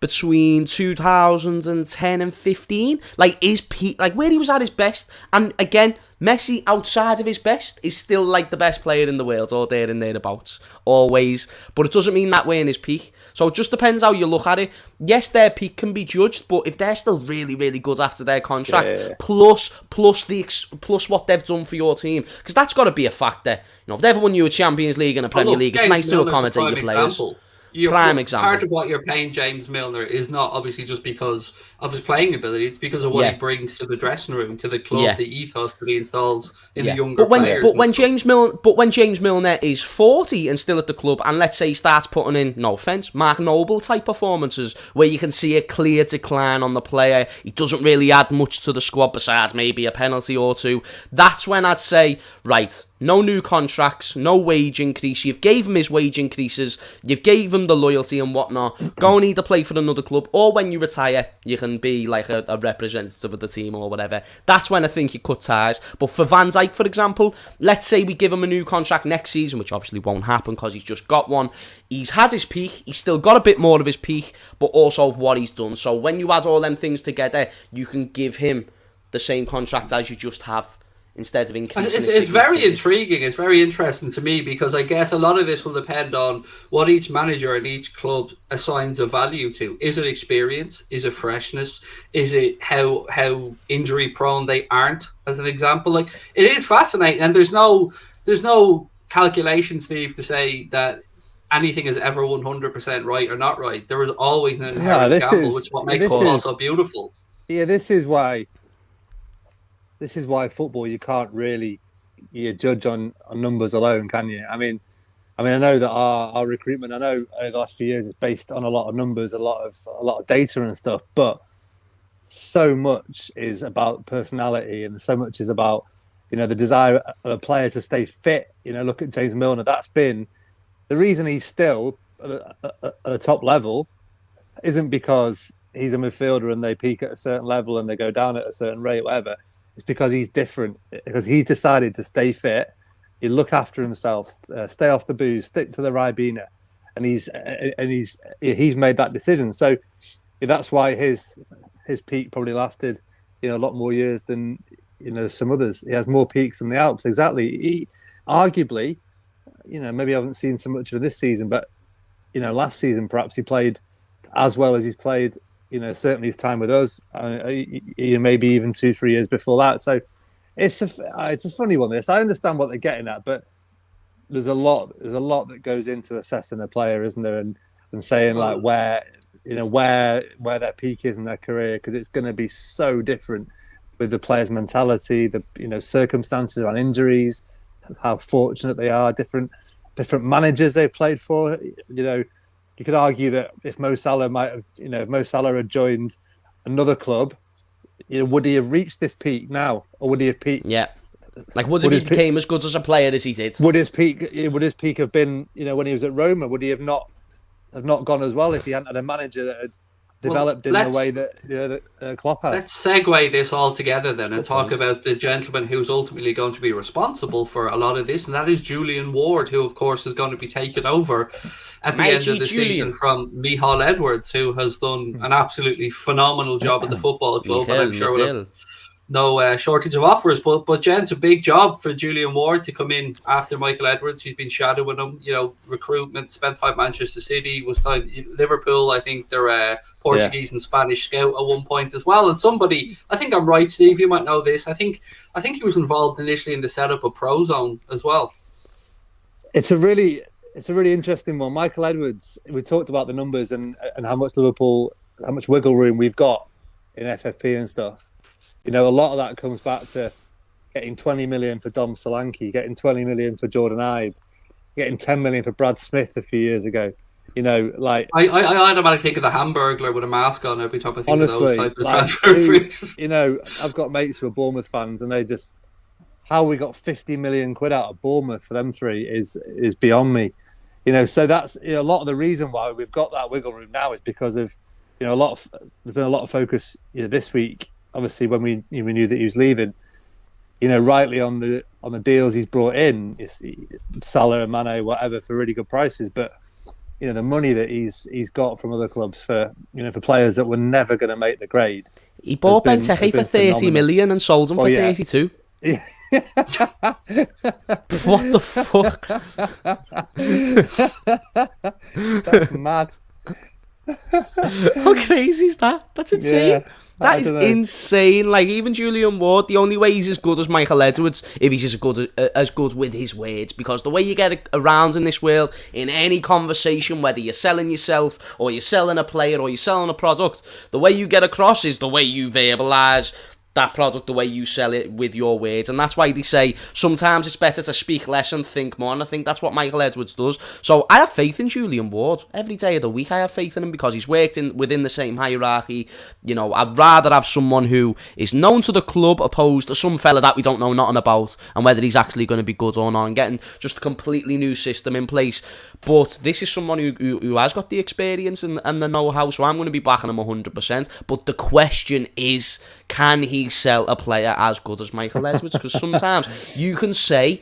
between 2010 and 15. Like, his peak, like where he was at his best. And again, Messi, outside of his best, is still like the best player in the world, or there and thereabouts, always. But it doesn't mean that way in his peak. So it just depends how you look at it. Yes, their peak can be judged, but if they're still really, really good after their contract, plus what they've done for your team, because that's got to be a factor. If they've won you a Champions League and a Premier League, it's nice to accommodate your players. Prime example. Part of what you're paying James Milner is not obviously just because of his playing ability. It's because of what he brings to the dressing room, to the club, the ethos that he installs in the younger players. But when James Milner is 40 and still at the club, and let's say he starts putting in, no offence, Mark Noble type performances, where you can see a clear decline on the player, he doesn't really add much to the squad besides maybe a penalty or two. That's when I'd say, right, no new contracts, no wage increase. You've gave him his wage increases. You've gave him the loyalty and whatnot. Go and either play for another club, or when you retire, you can be like a representative of the team or whatever. That's when I think you cut ties. But for Van Dijk, for example, let's say we give him a new contract next season, which obviously won't happen because he's just got one. He's had his peak. He's still got a bit more of his peak, but also of what he's done. So when you add all them things together, you can give him the same contract as you just have, instead of increasing. It's very intriguing. It's very interesting to me, because I guess a lot of this will depend on what each manager and each club assigns a value to. Is it experience? Is it freshness? Is it how injury prone they aren't? As an example, like, it is fascinating, and there's no calculation, Steve, to say that anything is ever 100% right or not right. There is always an inherent gamble, which is what makes football so beautiful. Yeah, this is why football, you can't really judge on numbers alone, can you? I mean, I know that our recruitment, I know the last few years is based on a lot of numbers, a lot of data and stuff, but so much is about personality, and so much is about the desire of a player to stay fit. Look at James Milner. That's been the reason he's still at the top level. Isn't because he's a midfielder and they peak at a certain level and they go down at a certain rate, whatever. It's because he's different, because he's decided to stay fit, he look after himself, stay off the booze, stick to the Ribena, and he's made that decision. So that's why his his peak probably lasted, a lot more years than some others. He has more peaks than the Alps. Exactly. He arguably, maybe I haven't seen so much of this season, but last season perhaps he played as well as he's played. Certainly his time with us. Maybe even 2-3 years before that. So it's a funny one. This, I understand what they're getting at, but there's a lot that goes into assessing a player, isn't there? And saying like where their peak is in their career, because it's going to be so different with the player's mentality, the circumstances around injuries, how fortunate they are, different managers they've played for. You could argue that if Mo Salah had joined another club, would he have reached this peak now, or would he have peaked? Yeah, like would he became as good as a player as he did? Would his peak have been when he was at Roma? Would he have not gone as well if he hadn't had a manager that had developed in the way that Klopp has? Let's segue this all together then and talk about the gentleman who's ultimately going to be responsible for a lot of this, and that is Julian Ward, who of course is going to be taken over at the end of the season from Michael Edwards, who has done an absolutely phenomenal job at the football club, and I'm sure will have no shortage of offers. But gents, a big job for Julian Ward to come in after Michael Edwards. He's been shadowing him, recruitment, spent time at Manchester City, was time Liverpool. I think they're Portuguese and Spanish scout at one point as well. And somebody, I think I'm right, Steve, you might know this. I think he was involved initially in the setup of Prozone as well. It's a really interesting one. Michael Edwards, we talked about the numbers and how much wiggle room we've got in FFP and stuff. A lot of that comes back to getting 20 million for Dom Solanke, getting 20 million for Jordan Ibe, getting 10 million for Brad Smith a few years ago. I automatically think of the Hamburglar with a mask on every time I think honestly, of those type of transfer fees. I've got mates who are Bournemouth fans, and they just, how we got 50 million quid out of Bournemouth for them three is beyond me. So that's a lot of the reason why we've got that wiggle room now is because of there's been a lot of focus this week. Obviously, when we knew that he was leaving, rightly on the deals he's brought in, Salah and Mane, whatever, for really good prices. But the money that he's got from other clubs for for players that were never going to make the grade. He bought Benteke for 30 million and sold him for 32. Yeah. What the fuck? That's mad. How crazy is that? That's insane. Yeah. That is insane. Like, even Julian Ward, the only way he's as good as Michael Edwards if he's as good with his words, because the way you get around in this world, in any conversation, whether you're selling yourself or you're selling a player or you're selling a product, the way you get across is the way you verbalise that product, the way you sell it with your words. And that's why they say sometimes it's better to speak less and think more, and I think that's what Michael Edwards does. So I have faith in Julian Ward every day of the week. I have faith in him because he's worked within the same hierarchy. I'd rather have someone who is known to the club opposed to some fella that we don't know nothing about and whether he's actually going to be good or not, and getting just a completely new system in place. But this is someone who has got the experience and the know-how, so I'm going to be backing him 100%. But the question is, can he sell a player as good as Michael Edwards? Because sometimes you can say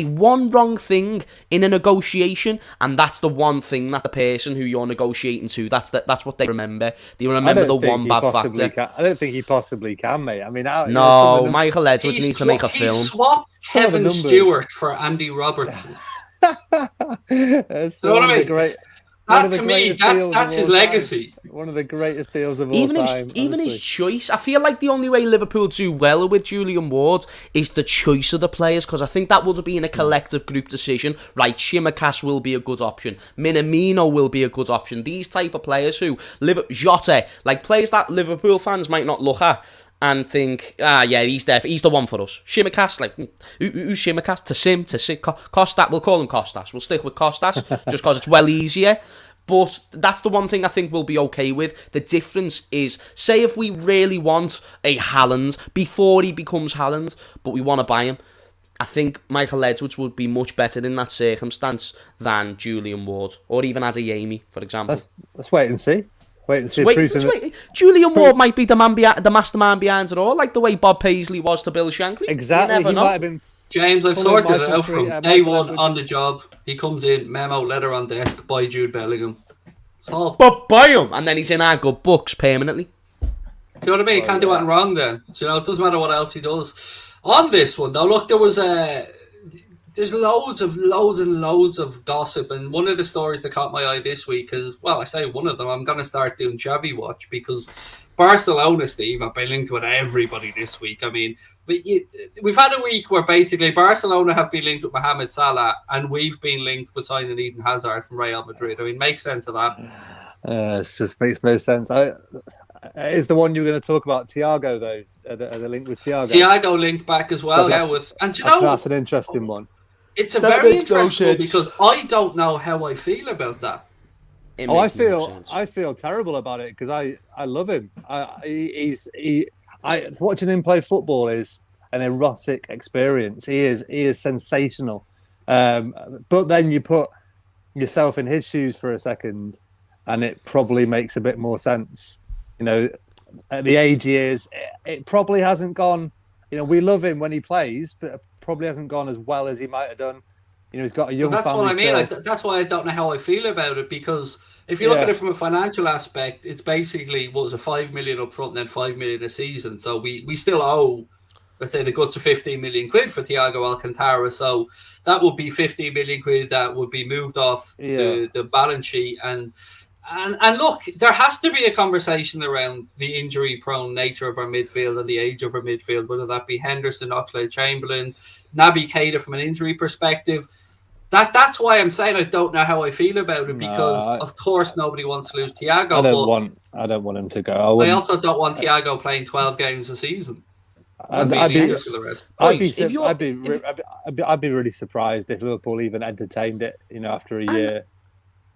one wrong thing in a negotiation, and that's the one thing that the person who you're negotiating to, that's what they remember. They remember the one bad factor. I don't think he possibly can, mate. I mean, Michael Edwards needs to make a film. He swapped Kevin Stewart for Andy Robertson. That's his legacy. One of the greatest deals of all time. Even his choice. I feel like the only way Liverpool do well with Julian Ward is the choice of the players, because I think that would have been a collective group decision. Right, Tsimikas will be a good option. Minamino will be a good option. These type of players who Jota, like players that Liverpool fans might not look at and think, he's the one for us. Tsimikas, like, who's Tsimikas? Kostas, we'll call him Kostas. We'll stick with Kostas, just because it's well easier. But that's the one thing I think we'll be okay with. The difference is, say if we really want a Haaland before he becomes Haaland, but we want to buy him, I think Michael Edwards would be much better in that circumstance than Julian Ward, or even Adeyemi, for example. Let's wait and see. Julian Ward might be the mastermind behind it all, like the way Bob Paisley was to Bill Shankly. Exactly, he might have been. James, I've sorted it out from day one on the job. He comes in, memo, letter on desk, buy Jude Bellingham. Solved. But buy him, and then he's in our good books permanently. You know what I mean? He can't do anything wrong then. So, it doesn't matter what else he does. On this one, though, look, there's loads and loads of gossip, and one of the stories that caught my eye this week is, well, I say one of them, I'm going to start doing Javi Watch, because Barcelona, Steve, have been linked with everybody this week. I mean, we've had a week where basically Barcelona have been linked with Mohamed Salah, and we've been linked with signing Eden Hazard from Real Madrid. I mean, make sense of that. It just makes no sense. Is the one you were going to talk about Thiago, though? The link with Thiago? Thiago linked back as well, that's an interesting one. It's a very interesting one, because I don't know how I feel about that. I feel terrible about it, because I love him. Watching him play football is an erotic experience. He is sensational. But then you put yourself in his shoes for a second, and it probably makes a bit more sense. At the age he is, it probably hasn't gone. We love him when he plays, but it probably hasn't gone as well as he might have done. He's got a young family. That's what I mean. That's why I don't know how I feel about it, because if you look at it from a financial aspect, it's basically what was it, 5 million up front and then 5 million a season. So we still owe, let's say, the guts of 15 million quid for Thiago Alcantara. So that would be 15 million quid that would be moved off the balance sheet. And look, there has to be a conversation around the injury-prone nature of our midfield and the age of our midfield, whether that be Henderson, Oxlade-Chamberlain, Naby Keita from an injury perspective. That's why I'm saying I don't know how I feel about it, because of course nobody wants to lose Thiago. I don't want him to go. I also don't want Thiago playing 12 games a season. I'd be really surprised if Liverpool even entertained it, after a year.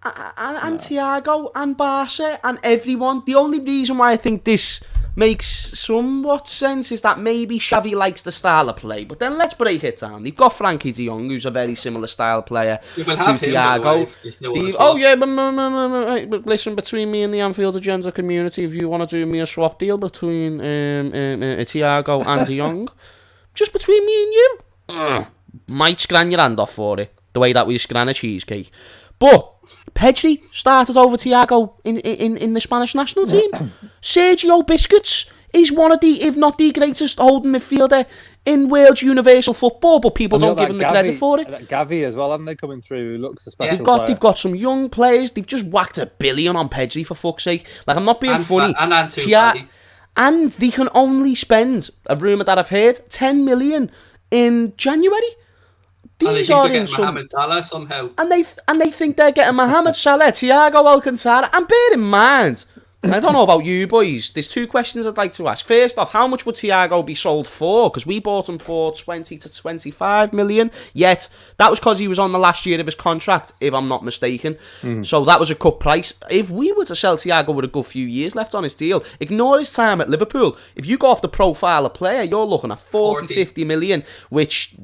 And Thiago and Barca and everyone. The only reason why I think this makes somewhat sense is that maybe Xavi likes the style of play. But then let's break it down. They've got Frankie de Jong, who's a very similar style player to Thiago. But listen, between me and the Anfield Agenda community, if you want to do me a swap deal between Thiago and de Jong, just between me and you, might scran your hand off for it, the way that we scran a cheesecake. But Pedri started over Thiago in the Spanish national team. Sergio Busquets is one of the, if not the greatest holding midfielder in world universal football, but people don't give him the credit for it. Gavi as well, haven't they, coming through, who looks a special player. They've got some young players. They've just whacked $1 billion on Pedri, for fuck's sake. Like, I'm not being funny. And they can only spend, a rumour that I've heard, 10 million in January. These are in some, Mohamed Salah somehow, and they think they're getting Mohamed Salah, Thiago Alcantara, and bear in mind, I don't know about you boys, there's two questions I'd like to ask. First off, how much would Thiago be sold for? Because we bought him for 20 to 25 million, yet that was because he was on the last year of his contract, if I'm not mistaken. So that was a cut price. If we were to sell Thiago with a good few years left on his deal, ignore his time at Liverpool. If you go off the profile of player, you're looking at 50 million, which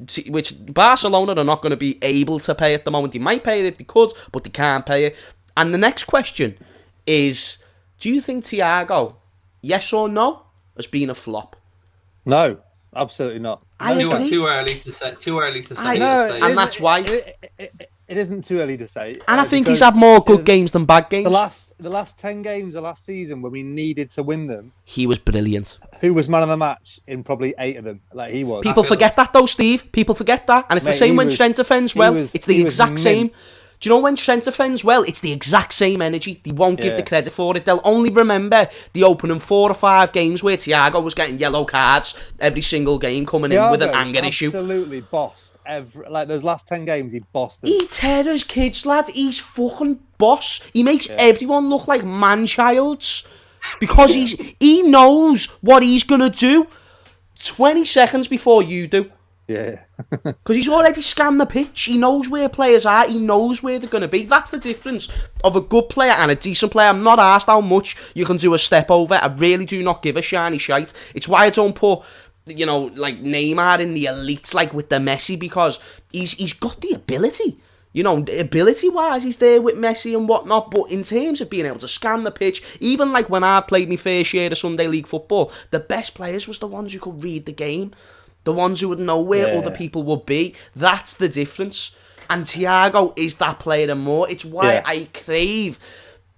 Barcelona are not going to be able to pay at the moment. They might pay it if they could, but they can't pay it. And the next question is, do you think Thiago, yes or no, has been a flop? No, absolutely not. Too early to say. And that's why. It isn't too early to say. And I think he's had more good games than bad games. The last 10 games of last season, when we needed to win them, he was brilliant. Who was man of the match in probably 8 of them? Like, he was. People forget that though, Steve. People forget that. And it's the same when Trent defends well. It's the exact same. Do you know when Trent defends well? It's the exact same energy. They won't give the credit for it. They'll only remember the opening 4 or 5 games where Thiago was getting yellow cards every single game, coming in with an anger issue. Absolutely bossed. Those last 10 games, he bossed them. He tears kids, lad. He's fucking boss. He makes everyone look like man-childs. Because he knows what he's going to do 20 seconds before you do. Yeah. Because he's already scanned the pitch. He knows where players are. He knows where they're going to be. That's the difference of a good player and a decent player. I'm not asked how much you can do a step over. I really do not give a shiny shite. It's why I don't put, like Neymar in the elites, like with the Messi, because he's got the ability. Ability-wise, he's there with Messi and whatnot, but in terms of being able to scan the pitch, even like when I've played my first year of Sunday League football, the best players was the ones who could read the game. The ones who would know where other people would be. That's the difference. And Thiago is that player and more. It's why I crave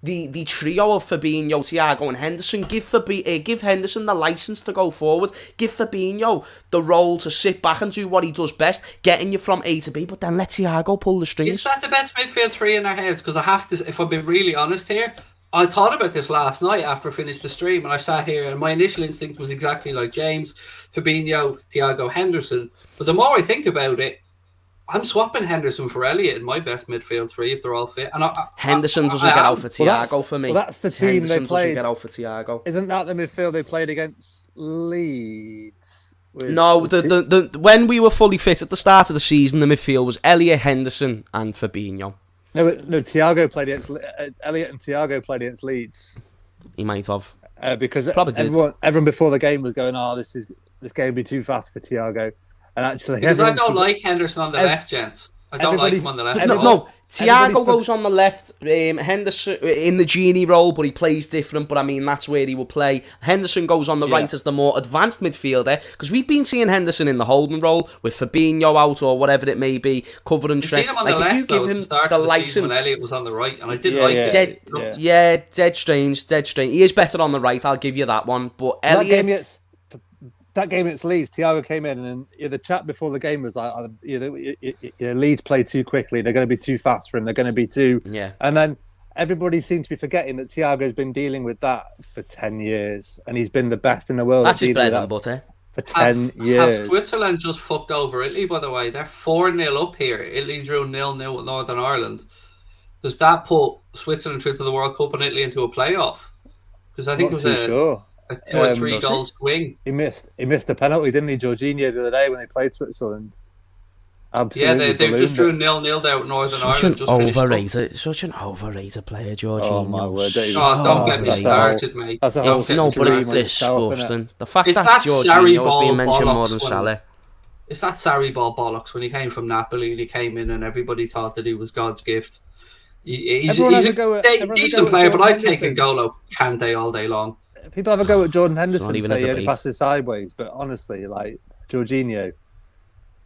the trio of Fabinho, Thiago and Henderson, give Henderson the licence to go forward. Give Fabinho the role to sit back and do what he does best, getting you from A to B, but then let Thiago pull the strings. Is that the best midfield three in our heads? Because I have to, if I'm being really honest here, I thought about this last night after I finished the stream, and I sat here and my initial instinct was exactly like James, Fabinho, Thiago, Henderson. But the more I think about it, I'm swapping Henderson for Elliott in my best midfield three if they're all fit. And Henderson doesn't get out for Thiago for me. Well, that's the team Henderson they played. Doesn't get out for Thiago. Isn't that the midfield they played against Leeds? No, when we were fully fit at the start of the season, the midfield was Elliott, Henderson, and Fabinho. No, Thiago played against Elliott, and Thiago played against Leeds. He might have because probably everyone before the game was going, "Oh, this game will be too fast for Thiago." And actually, because I don't like Henderson on the left, gents. I don't like him on the left. No, Thiago goes on the left. Henderson in the genie role, but he plays different. But I mean, that's where he will play. Henderson goes on the right as the more advanced midfielder, because we've been seeing Henderson in the Houlden role with Fabinho out or whatever it may be, covering Trent. Seen him on the left, if you give him the license, when Elliott was on the right, and I did like it. Dead strange. He is better on the right. I'll give you that one. But Elliott. That game against Leeds, Thiago came in, and the chat before the game was like, Leeds play too quickly. They're going to be too fast for him. They're going to be too. Yeah. And then everybody seems to be forgetting that Thiago's been dealing with that for 10 years, and he's been the best in the world. That's his bread and butter. For 10 years. Have Switzerland just fucked over Italy, by the way? They're 4-0 up here. Italy drew 0-0 with Northern Ireland. Does that put Switzerland through to the World Cup and Italy into a playoff? Because I think it was sure. A 2 or 3 goal swing. He missed a penalty, didn't he, Jorginho, the other day when they played Switzerland? Absolutely. Yeah, they just drew 0-0 there with Northern Ireland. Such an overrated player, Jorginho. Oh my word! Don't get me started, mate. That's a whole but it's disgusting. The fact it's that Jorginho's being mentioned more than when, Salah. It's that Sarri ball bollocks when he came from Napoli and he came in and everybody thought that he was God's gift. He's a decent player, but I'd take N'Golo Kante all day long. People have a go at Jordan Henderson and say he only passes sideways, but honestly, like Jorginho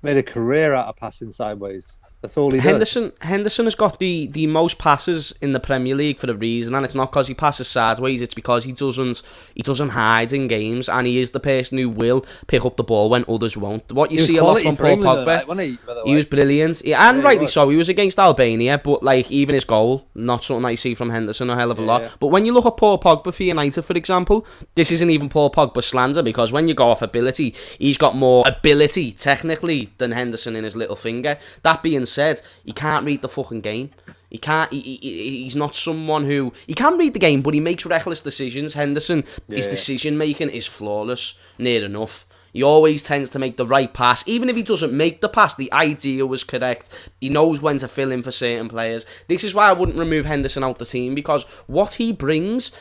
made a career out of passing sideways. That's all he does. Henderson has got the most passes in the Premier League for a reason, and it's not because he passes sideways. It's because he doesn't hide in games, and he is the person who will pick up the ball when others won't. What you see a lot from Paul Pogba, he was brilliant, and rightly so. He was against Albania, but like even his goal, not something that you see from Henderson a hell of a lot. But when you look at Paul Pogba for United, for example, this isn't even Paul Pogba slander, because when you go off ability, he's got more ability technically than Henderson in his little finger. That being said, he can't read the fucking game. He can't. He's not someone who he can read the game, but he makes reckless decisions. Henderson, his decision making is flawless, near enough. He always tends to make the right pass, even if he doesn't make the pass. The idea was correct. He knows when to fill in for certain players. This is why I wouldn't remove Henderson out the team, because what he brings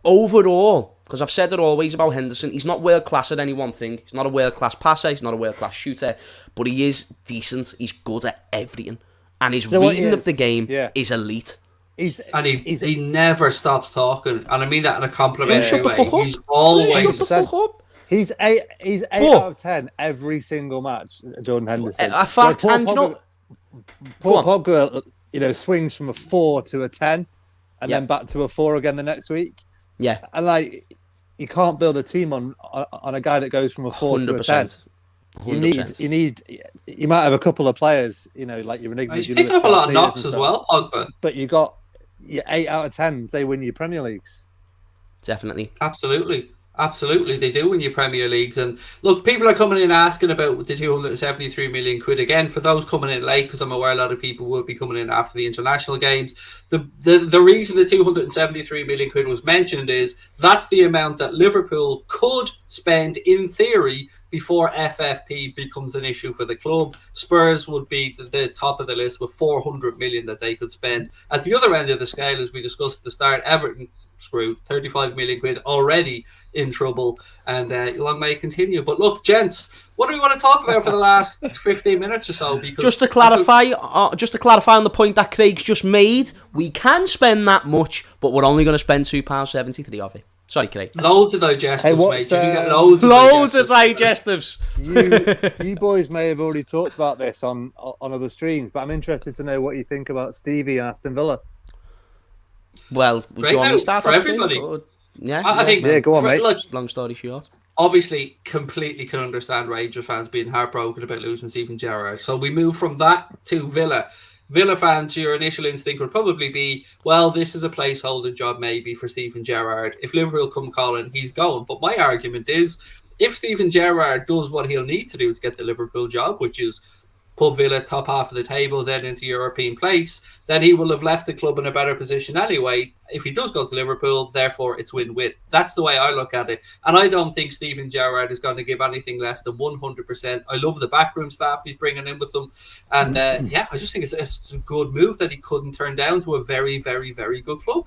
overall. Because I've said it always about Henderson, he's not world class at any one thing. He's not a world class passer, he's not a world class shooter, but he is decent. He's good at everything, and his reading of the game is elite. He never stops talking, and I mean that in a complimentary way. He's always shut the fuck up. He's eight out of 10 every single match. Jordan Henderson. A fact, and Paul Pogba, swings from a 4 to a 10, and then back to a 4 again the next week. Yeah, and like you can't build a team on a guy that goes from a 4 to a 10. 100%. You might have a couple of players, like your enigmas. He's picking up a lot of knocks as well, Pogba. But you got your 8 out of 10s. They win your Premier Leagues. Definitely, absolutely, they do win your Premier Leagues. And look, people are coming in asking about the 273 million quid again. For those coming in late, because I'm aware a lot of people will be coming in after the international games. The reason the 273 million quid was mentioned is that's the amount that Liverpool could spend in theory before FFP becomes an issue for the club. Spurs would be the top of the list with 400 million that they could spend. At the other end of the scale, as we discussed at the start, Everton screwed, 35 million quid already in trouble, and long may it continue. But look, gents, what do we want to talk about for the last 15 minutes or so? Because just to clarify on the point that Craig's just made, we can spend that much, but we're only going to spend £2.73 of it. Sorry, Craig. Loads of digestives, hey, mate. You can get loads of digestives. You boys may have already talked about this on other streams, but I'm interested to know what you think about Stevie and Aston Villa. Well, do Great you want me to move start for off, everybody. Or- Yeah, I think. Yeah, go on, mate. Look, long story short. obviously, completely can understand Rangers fans being heartbroken about losing Steven Gerrard. So we move from that to Villa. Villa fans, your initial instinct would probably be, well, this is a placeholder job maybe for Steven Gerrard. If Liverpool come calling, he's going. But my argument is, if Steven Gerrard does what he'll need to do to get the Liverpool job, which is put Villa top half of the table, then into European place, then he will have left the club in a better position anyway. If he does go to Liverpool, therefore it's win-win. That's the way I look at it. And I don't think Steven Gerrard is going to give anything less than 100%. I love the backroom staff he's bringing in with them. And I just think it's a good move that he couldn't turn down to a very, very, very good club.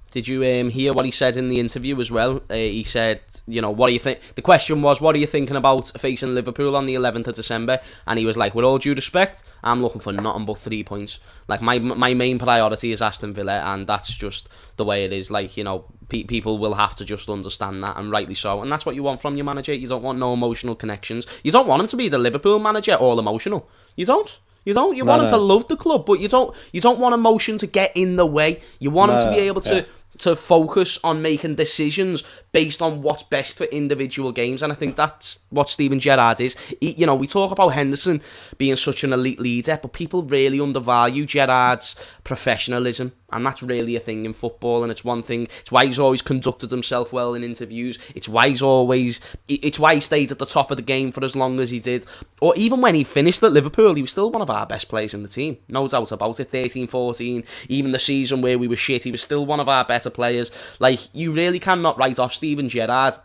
Did you hear what he said in the interview as well? He said, what do you think? The question was, what are you thinking about facing Liverpool on the 11th of December? And he was like, with all due respect, I'm looking for nothing but 3 points. Like, my main priority is Aston Villa, and that's just the way it is. Like, people will have to just understand that, and rightly so. And that's what you want from your manager. You don't want no emotional connections. You don't want him to be the Liverpool manager, all emotional. You don't. You want him to love the club, but you don't want emotion to get in the way. You want him to be able to focus on making decisions based on what's best for individual games, and I think that's what Steven Gerrard is. We talk about Henderson being such an elite leader, but people really undervalue Gerrard's professionalism, and that's really a thing in football, and it's one thing. It's why he's always conducted himself well in interviews. It's why he stayed at the top of the game for as long as he did. Or even when he finished at Liverpool, he was still one of our best players in the team. No doubt about it. 13-14, even the season where we were shit, he was still one of our better players. Like, you really cannot write off Steven Gerrard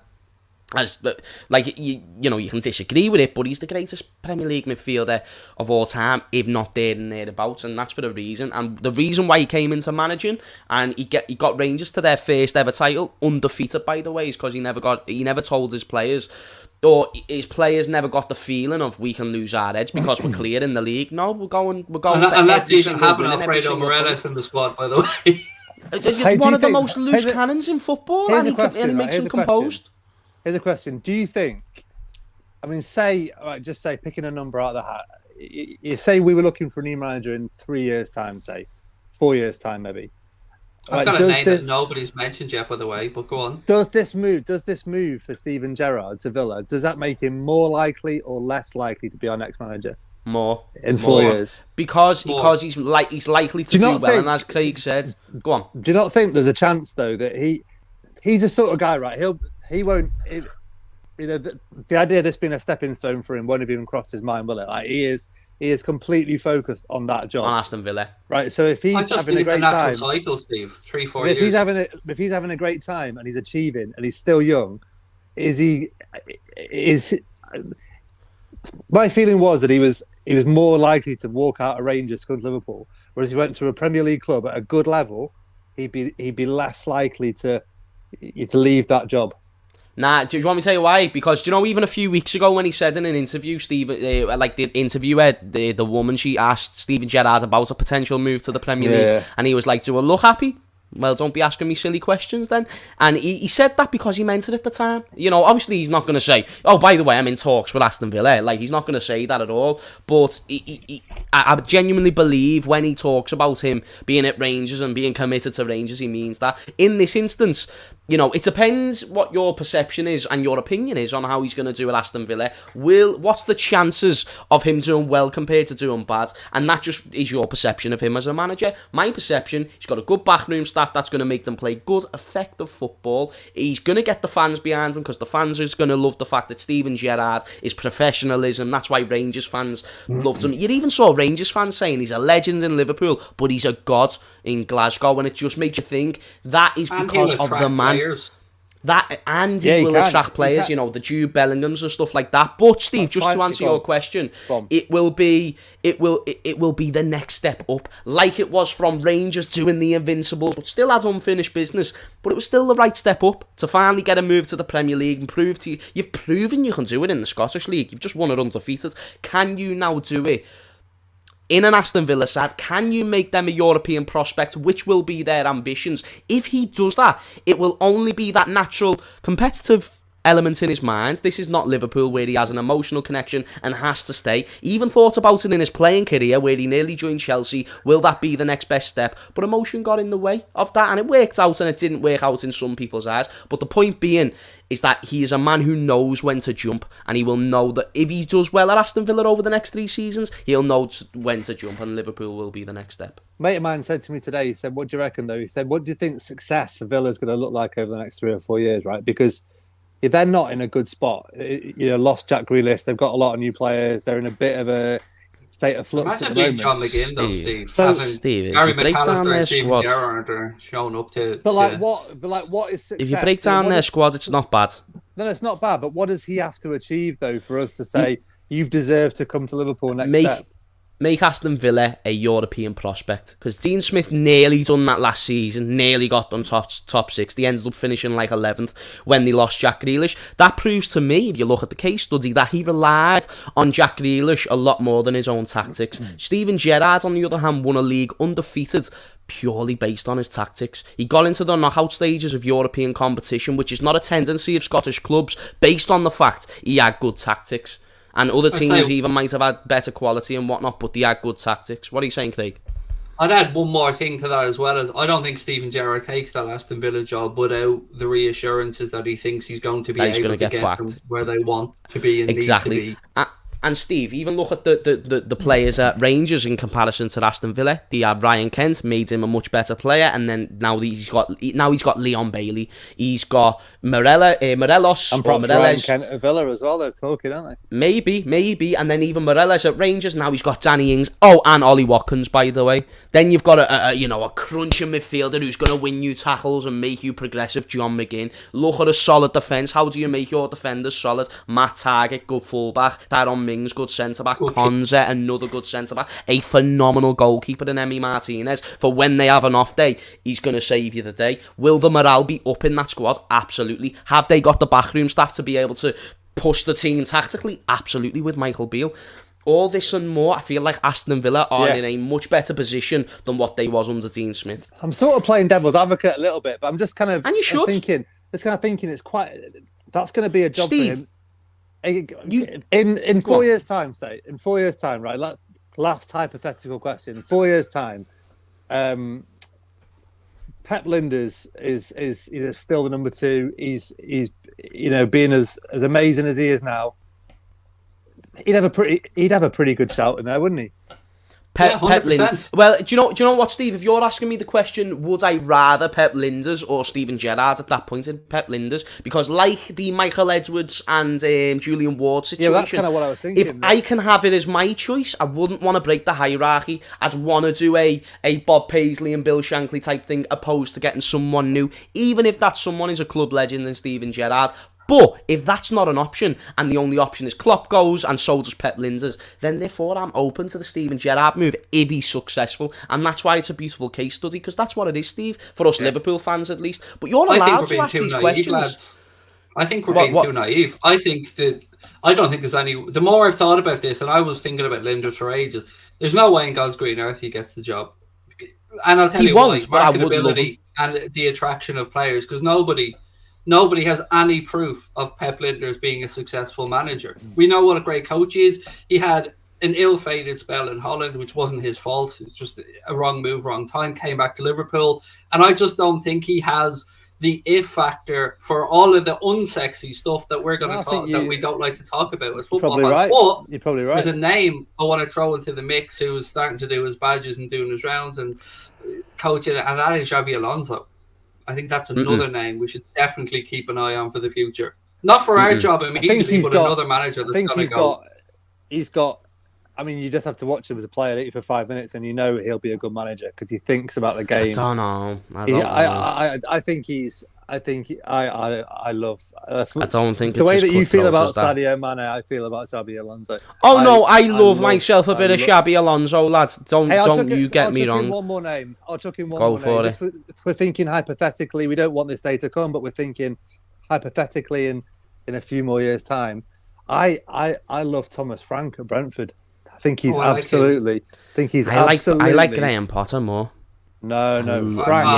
as, like, you can disagree with it, but he's the greatest Premier League midfielder of all time, if not there and thereabouts, and that's for a reason. And the reason why he came into managing and he got Rangers to their first ever title, undefeated by the way, is because he never told his players, or his players never got the feeling of we can lose our edge because we're clear in the league. No, we're going. And that's even happening Alfredo Morelos in the squad, by the way. One of the most loose cannons in football, and he makes him composed. Here's a question. Do you think, just say, picking a number out of the hat, you say we were looking for a new manager in 3 years' time, say, 4 years' time, maybe. I've got a name that nobody's mentioned yet, by the way, but go on. Does this move for Steven Gerrard to Villa, does that make him more likely or less likely to be our next manager? More. In 4 years. Because he's likely to do well, and as Craig said, go on. Do you not think there's a chance, though, that he's the sort of guy, right? He won't. The idea of this being a stepping stone for him won't have even crossed his mind, will it? Like, he is completely focused on that job. On Aston Villa. Right, so if he's having a great time, cycle, Steve, 3-4 years. If he's having a great time and he's achieving and he's still young, my feeling was that he was more likely to walk out of Rangers to go to Liverpool, whereas he went to a Premier League club at a good level, he'd be less likely to leave that job. Nah, do you want me to tell you why? Because, even a few weeks ago when he said in an interview, the interviewer, the woman, she asked Steven Gerrard about a potential move to the Premier League, and he was like, do I look happy? Well, don't be asking me silly questions then. And he said that because he meant it at the time. Obviously he's not going to say, oh, by the way, I'm in talks with Aston Villa. Like, he's not going to say that at all. But I genuinely believe when he talks about him being at Rangers and being committed to Rangers, he means that. In this instance, it depends what your perception is and your opinion is on how he's going to do at Aston Villa. What's the chances of him doing well compared to doing bad? And that just is your perception of him as a manager. My perception, he's got a good backroom staff that's going to make them play good, effective football. He's going to get the fans behind him because the fans are going to love the fact that Steven Gerrard is professionalism. That's why Rangers fans loved him. You even saw Rangers fans saying he's a legend in Liverpool, but he's a god in Glasgow, and it just makes you think that is because of the man. That and he will attract players, the Jude Bellinghams and stuff like that. But Steve, just to answer your question, it will be the next step up, like it was from Rangers doing the Invincibles, but still had unfinished business. But it was still the right step up to finally get a move to the Premier League and you've proven you can do it in the Scottish League. You've just won it undefeated. Can you now do it in an Aston Villa side? Can you make them a European prospect, which will be their ambitions? If he does that, it will only be that natural competitive element in his mind. This is not Liverpool where he has an emotional connection and has to stay. He even thought about it in his playing career where he nearly joined Chelsea. Will that be the next best step? But emotion got in the way of that, and it worked out and it didn't work out in some people's eyes. But the point being is that he is a man who knows when to jump, and he will know that if he does well at Aston Villa over the next 3 seasons, he'll know when to jump, and Liverpool will be the next step. Mate of mine said to me today, he said, what do you reckon though? He said, what do you think success for Villa is going to look like over the next 3 or 4 years, right? Because if they're not in a good spot, lost Jack Grealish, they've got a lot of new players, they're in a bit of a state of flux Imagine at the being moment. John McGinn, though, Steve. So, Steve, Gary McAllister and Steven Gerrard are showing up to... But what is success? If you break down their squad, it's not bad. No, it's not bad, but what does he have to achieve, though, for us to say, you've deserved to come to Liverpool next step? Make Aston Villa a European prospect, because Dean Smith nearly done that last season, nearly got them top 6. They ended up finishing like 11th when they lost Jack Grealish. That proves to me, if you look at the case study, that he relied on Jack Grealish a lot more than his own tactics. Steven Gerrard, on the other hand, won a league undefeated purely based on his tactics. He got into the knockout stages of European competition, which is not a tendency of Scottish clubs, based on the fact he had good tactics. And other teams even might have had better quality and whatnot, but they had good tactics. What are you saying, Craig? I'd add one more thing to that as well. As I don't think Steven Gerrard takes that Aston Villa job without the reassurances that he thinks he's going to be able to get them where they want to be and need to be. And Steve, even look at the players at Rangers in comparison to Aston Villa. They have Ryan Kent, made him a much better player, and then now he's got Leon Bailey. He's got Morelos. And perhaps Ryan Kent at Villa as well. They're talking, aren't they? Maybe, and then even Morelos at Rangers. Now he's got Danny Ings. Oh, and Ollie Watkins, by the way. Then you've got a crunching midfielder who's going to win you tackles and make you progressive. John McGinn. Look at a solid defence. How do you make your defenders solid? Matt Targett, good fullback. Tyrone Mings, good centre-back. Konza, another good centre-back. A phenomenal goalkeeper in Emi Martinez. For when they have an off day, he's going to save you the day. Will the morale be up in that squad? Absolutely. Have they got the backroom staff to be able to push the team tactically? Absolutely, with Michael Beale. All this and more, I feel like Aston Villa are in a much better position than what they was under Dean Smith. I'm sort of playing devil's advocate a little bit, but I'm just kind of thinking it's quite... That's going to be a job for him. In 4 years' time, right? Last hypothetical question. In 4 years' time, Pep Linders is still the number 2. He's being as amazing as he is now. He'd have a pretty good shout in there, wouldn't he? Pep Linders. Well, do you know what, Steve? If you're asking me the question, would I rather Pep Linders or Steven Gerrard at that point in Pep Linders? Because like the Michael Edwards and Julian Ward situation, that's kind of what I was thinking. If I can have it as my choice, I wouldn't want to break the hierarchy. I'd want to do a Bob Paisley and Bill Shankly type thing, opposed to getting someone new, even if that someone is a club legend in Steven Gerrard. But if that's not an option, and the only option is Klopp goes, and so does Pep Linders, then therefore I'm open to the Steven Gerrard move if he's successful. And that's why it's a beautiful case study, because that's what it is, Steve, for us Liverpool fans at least. But you're allowed to ask these questions. Lads. I think we're being too naive. I don't think there's any... The more I've thought about this, and I was thinking about Linders for ages, there's no way in God's green earth he gets the job. And I'll tell you why. Marketability and the attraction of players, because Nobody has any proof of Pep Linders being a successful manager. We know what a great coach he is. He had an ill-fated spell in Holland, which wasn't his fault. It's just a wrong move, wrong time. Came back to Liverpool. And I just don't think he has the if factor for all of the unsexy stuff that we're going to talk that we don't like to talk about as football fans. Right. But you're probably right. There's a name I want to throw into the mix who's starting to do his badges and doing his rounds and coaching, and that is Xabi Alonso. I think that's another name we should definitely keep an eye on for the future. Not for our job immediately, but another manager that's going to go. He's got. I mean, you just have to watch him as a player for 5 minutes, and you know he'll be a good manager because he thinks about the game. I don't know. I think he's. I love. I don't think the way that you feel about Sadio Mane, I feel about Xabi Alonso. Oh no, I love myself a bit of Xabi Alonso, lads. Don't you get me wrong. One more name. I'll chuck in one more name. We're thinking hypothetically. We don't want this day to come, but we're thinking hypothetically in a few more years' time. I love Thomas Frank at Brentford. I think he's absolutely. I like Graham Potter more. No, Frank.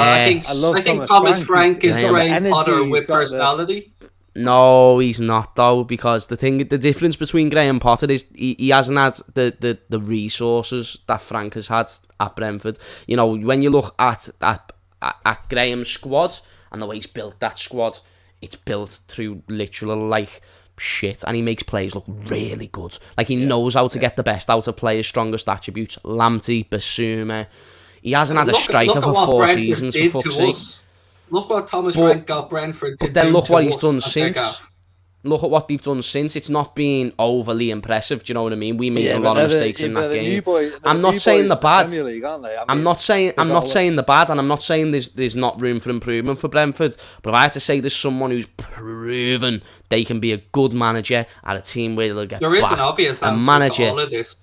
I think Thomas Frank is Graham Potter with personality. No, he's not though, because the difference between Graham Potter is he hasn't had the resources that Frank has had at Brentford. You know, when you look at Graham's squad and the way he's built that squad, it's built through literal like shit, and he makes players look really good. Like he knows how to get the best out of players' strongest attributes. Lamptey, Basuma. He hasn't had a striker for 4 seasons, for fuck's sake. Look what Thomas Frank got Brentford to do. But then look to what he's us done at since. Look at what they've done since. It's not been overly impressive. Do you know what I mean? We made a lot of mistakes in that game. I'm not saying the bad. I'm not saying the bad, and I'm not saying there's not room for improvement for Brentford. But if I had to say there's someone who's proven they can be a good manager at a team where they'll get there is an obvious answer to all of this.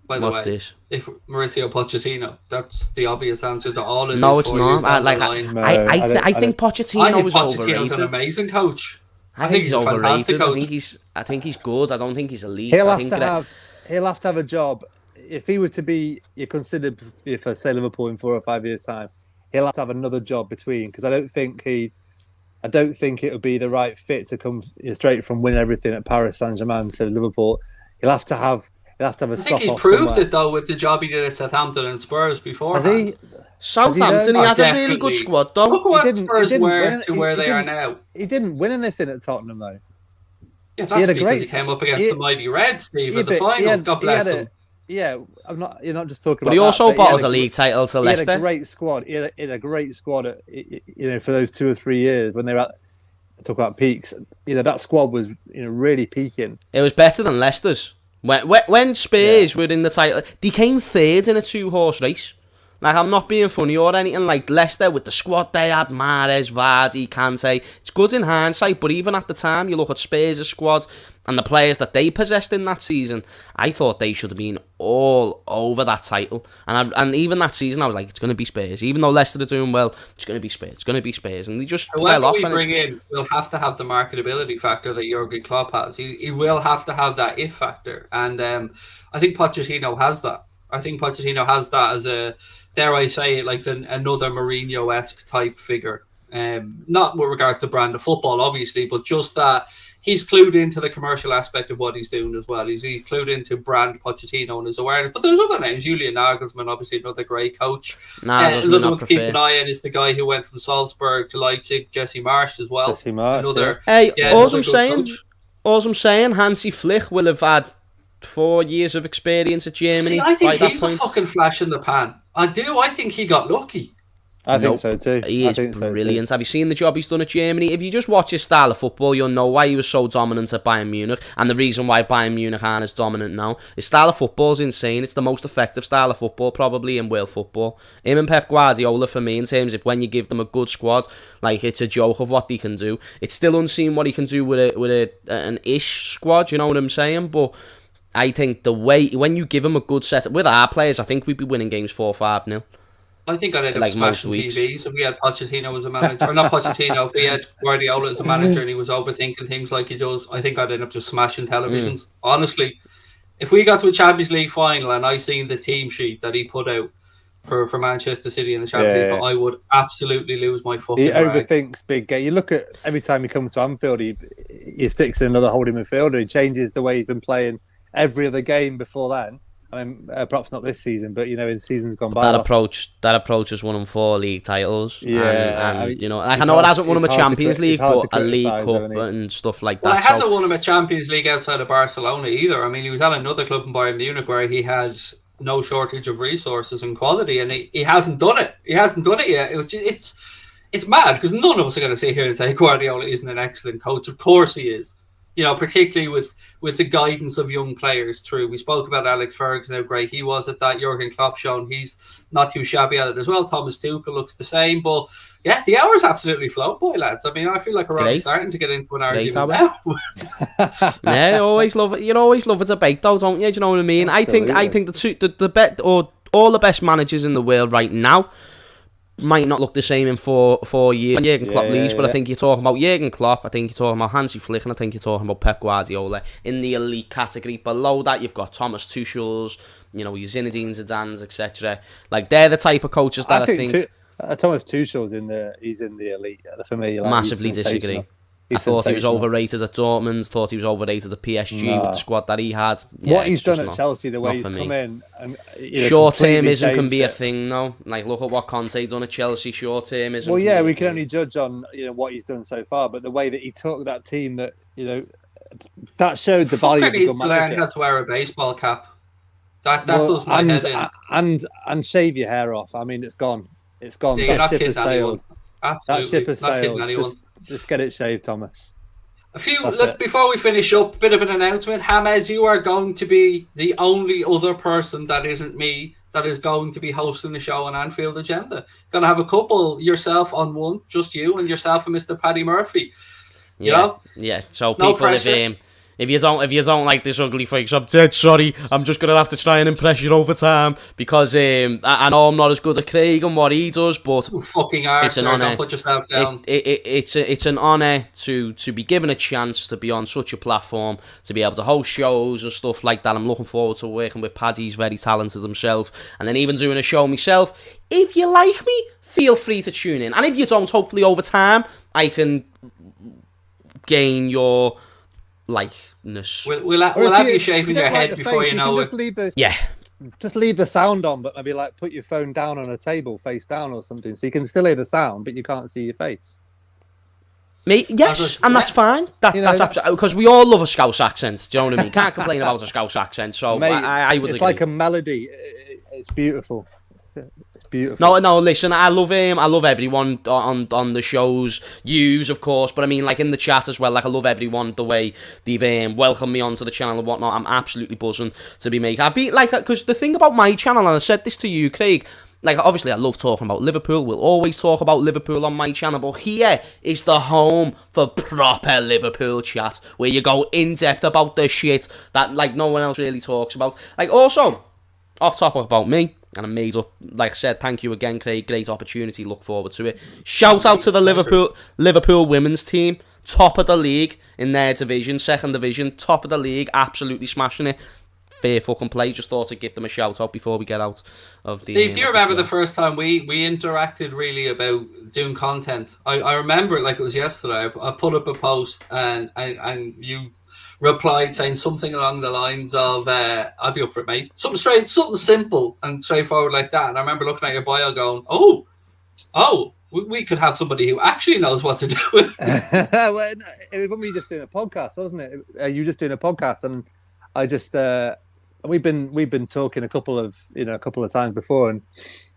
By the way, this? If Mauricio Pochettino, that's the obvious answer to all of this. No, it's not. I think Pochettino is overrated. Pochettino's an amazing coach. I think he's overrated. Coach. I think he's good. I don't think he's elite. He'll have to have a job. If he were to be considered for say Liverpool in 4 or 5 years' time, he'll have to have another job between, because I don't think it would be the right fit to come straight from win everything at Paris Saint-Germain to Liverpool. He'll have to have a stop off. I think he's proved it though with the job he did at Southampton and Spurs before. Southampton, he had a really good squad though. Look what Spurs were to where they are now. He didn't win anything at Tottenham though. Yeah, that's because he came up against the mighty Reds, Steve, at the finals. God bless him. Yeah, you're not just talking about. But he also bottled a league title to Leicester. He had a great squad. He had a great squad. For those 2 or 3 years when they were at. Talk about peaks. That squad was really peaking. It was better than Leicester's. When Spurs were in the title, they came third in a 2-horse race. Like, I'm not being funny or anything. Like, Leicester, with the squad they had, Mahrez, Vardy, Kante, it's good in hindsight, but even at the time, you look at Spurs' squad and the players that they possessed in that season, I thought they should have been all over that title. And even that season, I was like, it's going to be Spurs. Even though Leicester are doing well, it's going to be Spurs. It's going to be Spurs. And they just fell off. Whoever we bring in will have to have the marketability factor that Jurgen Klopp has. He will have to have that if factor. And I think Pochettino has that. I think Pochettino has that as a, dare I say it, like another Mourinho-esque type figure. Not with regard to the brand of football, obviously, but just that he's clued into the commercial aspect of what he's doing as well. He's clued into brand Pochettino and his awareness. But there's other names. Julian Nagelsmann, obviously another great coach. Another one to keep an eye on is the guy who went from Salzburg to Leipzig, Jesse Marsch as well. Jesse Marsch, all I'm saying, Hansi Flick will have had 4 years of experience at Germany. See, I think he's a fucking flash in the pan. I do. I think he got lucky. I think so too. He is brilliant. Have you seen the job he's done at Germany? If you just watch his style of football, you'll know why he was so dominant at Bayern Munich, and the reason why Bayern Munich aren't as dominant now. His style of football is insane. It's the most effective style of football probably in world football. Him and Pep Guardiola, for me, in terms of when you give them a good squad, like, it's a joke of what they can do. It's still unseen what he can do with an ish squad. You know what I'm saying? But I think the way when you give him a good set with our players, I think we'd be winning games 4-5-0. I think I'd end up smashing TVs if we had Pochettino as a manager. Or not Pochettino, if we had Guardiola as a manager and he was overthinking things like he does, I think I'd end up just smashing televisions. Honestly, if we got to a Champions League final and I seen the team sheet that he put out for Manchester City in the Champions League, I would absolutely lose my fucking He overthinks big game. You look at every time he comes to Anfield, he sticks in another holding midfielder. He changes the way he's been playing every other game before then. I mean, perhaps not this season, but in seasons gone by. That approach has won him 4 league titles. Yeah, and I know it hasn't won him a Champions League, but a League Cup and stuff like that. Well, it hasn't won him a Champions League outside of Barcelona either. I mean, he was at another club in Bayern Munich where he has no shortage of resources and quality, and he hasn't done it. He hasn't done it yet. It's mad because none of us are going to sit here and say Guardiola isn't an excellent coach. Of course he is. Particularly with the guidance of young players through. We spoke about Alex Ferguson, how great he was at that. Jurgen Klopp shown he's not too shabby at it as well. Thomas Tuchel looks the same. But yeah, the hours absolutely flow, boy, lads. I mean, I feel like we're already starting to get into an argument now. Yeah, you always love a debate, though, don't you? Do you know what I mean? Absolutely. I think all the best managers in the world right now might not look the same in 4 years when Jurgen Klopp leaves, but I think you're talking about Jurgen Klopp, I think you're talking about Hansi Flick, and I think you're talking about Pep Guardiola in the elite category. Below that, you've got Thomas Tuchel's, your Zinedine Zidane's, etc. Like, they're the type of coaches that I think Thomas Tuchel's he's in the elite for me. Like, massively disagree. I thought he was sensational. overrated at Dortmund. Thought he was overrated at PSG with the squad that he had. Yeah, What he's it's just done at Chelsea, the way he's come in, and short-termism can be a it. thing now. Like, look at what Conte done at Chelsea. Short-termism. Well, yeah, we can only judge on what he's done so far, but the way that he took that team, that showed the value of a good learn manager. how to wear a baseball cap. That does my head in. And shave your hair off. I mean, it's gone. It's gone. Yeah, That ship has sailed. Absolutely. That ship has Not kidding sailed. anyone. Just get it shaved, Thomas. Before we finish up, bit of an announcement. James, you are going to be the only other person that isn't me that is going to be hosting the show on Anfield Agenda. Going to have a couple, yourself on one, just you, and yourself and Mr. Paddy Murphy. You know? Yeah. So No people, pressure. if you don't like this ugly face, I'm dead sorry. I'm just gonna have to try and impress you over time because I know I'm not as good at Craig and what he does, but You fucking arse, it's an honour. don't put yourself down. It's an honour to be given a chance to be on such a platform, to be able to host shows and stuff like that. I'm looking forward to working with Paddy. He's very talented himself, and then even doing a show myself. If you like me, feel free to tune in, and if you don't, hopefully over time I can gain your likeness. We'll have you shaving your head before you know it. Just leave the sound on, but maybe put your phone down on a table, face down or something, so you can still hear the sound, but you can't see your face. Me, yes, and that's fine. That's absolutely, because we all love a Scouse accent. Do you know what I mean? Can't complain about a Scouse accent. So Mate, I would. It's agree. like a melody. It's beautiful. It's beautiful. No. Listen, I love him. I love everyone on the shows. Yous, of course, but I mean, in the chat as well. I love everyone the way they've welcomed me onto the channel and whatnot. I'm absolutely buzzing to be making. I'd be because the thing about my channel, and I said this to you, Craig. Obviously, I love talking about Liverpool. We'll always talk about Liverpool on my channel. But here is the home for proper Liverpool chat, where you go in depth about the shit that no one else really talks about. Also, off topic about me. And I made up, like I said, thank you again, Craig. Great opportunity. Look forward to it. Shout out to the Liverpool women's team. Top of the league in their division, second division. Top of the league. Absolutely smashing it. Fair fucking play. Just thought I'd give them a shout out before we get out of the... Steve, do you remember the first time we interacted really about doing content? I remember it like it was yesterday. I put up a post and you replied saying something along the lines of, I'll be up for it, mate. Something simple and straightforward like that. And I remember looking at your bio going, we could have somebody who actually knows what they're doing. Well, it was when we were just doing a podcast, wasn't it? You were just doing a podcast, and I just we've been talking a couple of times before, and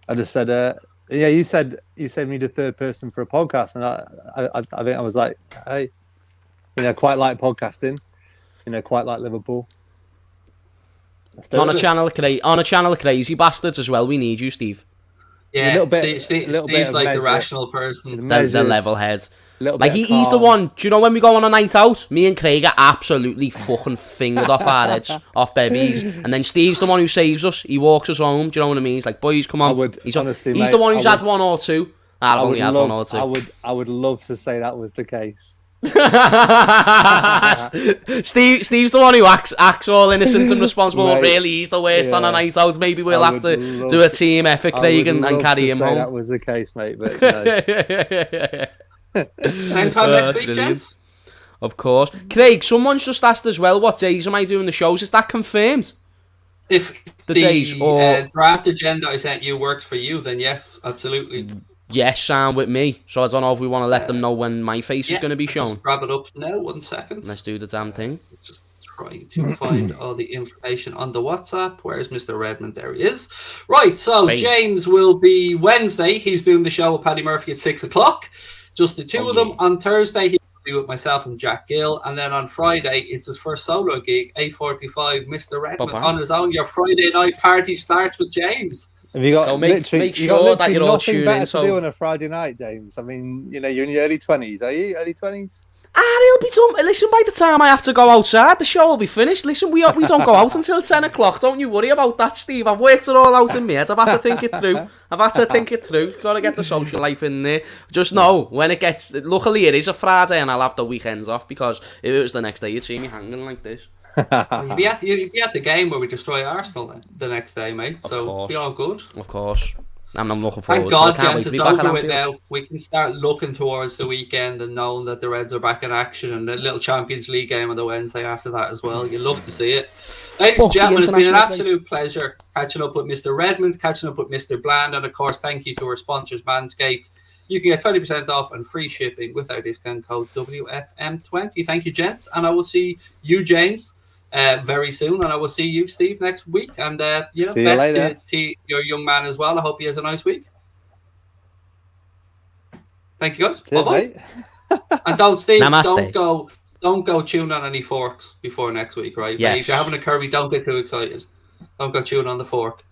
I just said, you said we need a third person for a podcast, and I think I was like, hey, quite like podcasting. Quite like Liverpool. On a channel of crazy bastards as well. We need you, Steve. Yeah, Steve's like the rational person. The level head. He's the one. Do you know when we go on a night out? Me and Craig are absolutely fucking fingered off our heads, off bevies, and then Steve's the one who saves us. He walks us home. Do you know what I mean? He's like, boys, come on. He's the one who's had one or two. I've only had one or two. I would love to say that was the case. Steve's the one who acts all innocent and responsible, but really he's the worst on a night out. Maybe we'll have to do a team effort, Craig, and carry him home. That was the case, mate. But same time next week, gents. Of course. Craig, someone's just asked as well, what days am I doing the shows? Is that confirmed? If the days or draft agenda I sent you worked for you, then yes, absolutely. Yes, sound with me. So I don't know if we want to let them know when my face is going to be shown. Just grab it up now, 1 second. Let's do the damn thing. Just trying to find all the information on the WhatsApp. Where's Mr. Redmond? There he is. Right, so James will be Wednesday. He's doing the show with Paddy Murphy at 6 o'clock. Just the two of them. On Thursday, he'll be with myself and Jack Gill. And then on Friday, it's his first solo gig, 8:45, Mr. Redmond on his own. Your Friday night party starts with James. Have you got make sure that you're all nothing tuning better in. to do on a Friday night, James? I mean, you're in your early 20s. Are you early 20s? It'll be done. Listen, by the time I have to go outside, the show will be finished. Listen, we don't go out until 10 o'clock. Don't you worry about that, Steve. I've worked it all out in my head. I've had to think it through. Got to get the social life in there. Just know, when it gets... Luckily, it is a Friday and I'll have the weekends off, because if it was the next day, you'd see me hanging like this. You'd be at the game where we destroy Arsenal the next day, mate. So it'll be all good. Of course. And I'm looking forward Thank to it. God, Can't wait gents, to be it's back at over with Anfield. now. We can start looking towards the weekend and knowing that the Reds are back in action and the little Champions League game on the Wednesday after that as well. You love to see it. Ladies and gentlemen, it's been an absolute pleasure catching up with Mr. Redmond, catching up with Mr. Bland, and of course, thank you to our sponsors, Manscaped. You can get 20% off and free shipping with our discount code WFM20. Thank you, gents, and I will see you, James, very soon, and I will see you, Steve, next week. And you know, See you best later. to your young man as well. I hope he has a nice week. Thank you, guys. Cheers, Bye-bye. mate. And don't, Steve, Namaste. don't go chewing on any forks before next week, right? Yes. If you're having a curry, don't get too excited. Don't go chewing on the fork.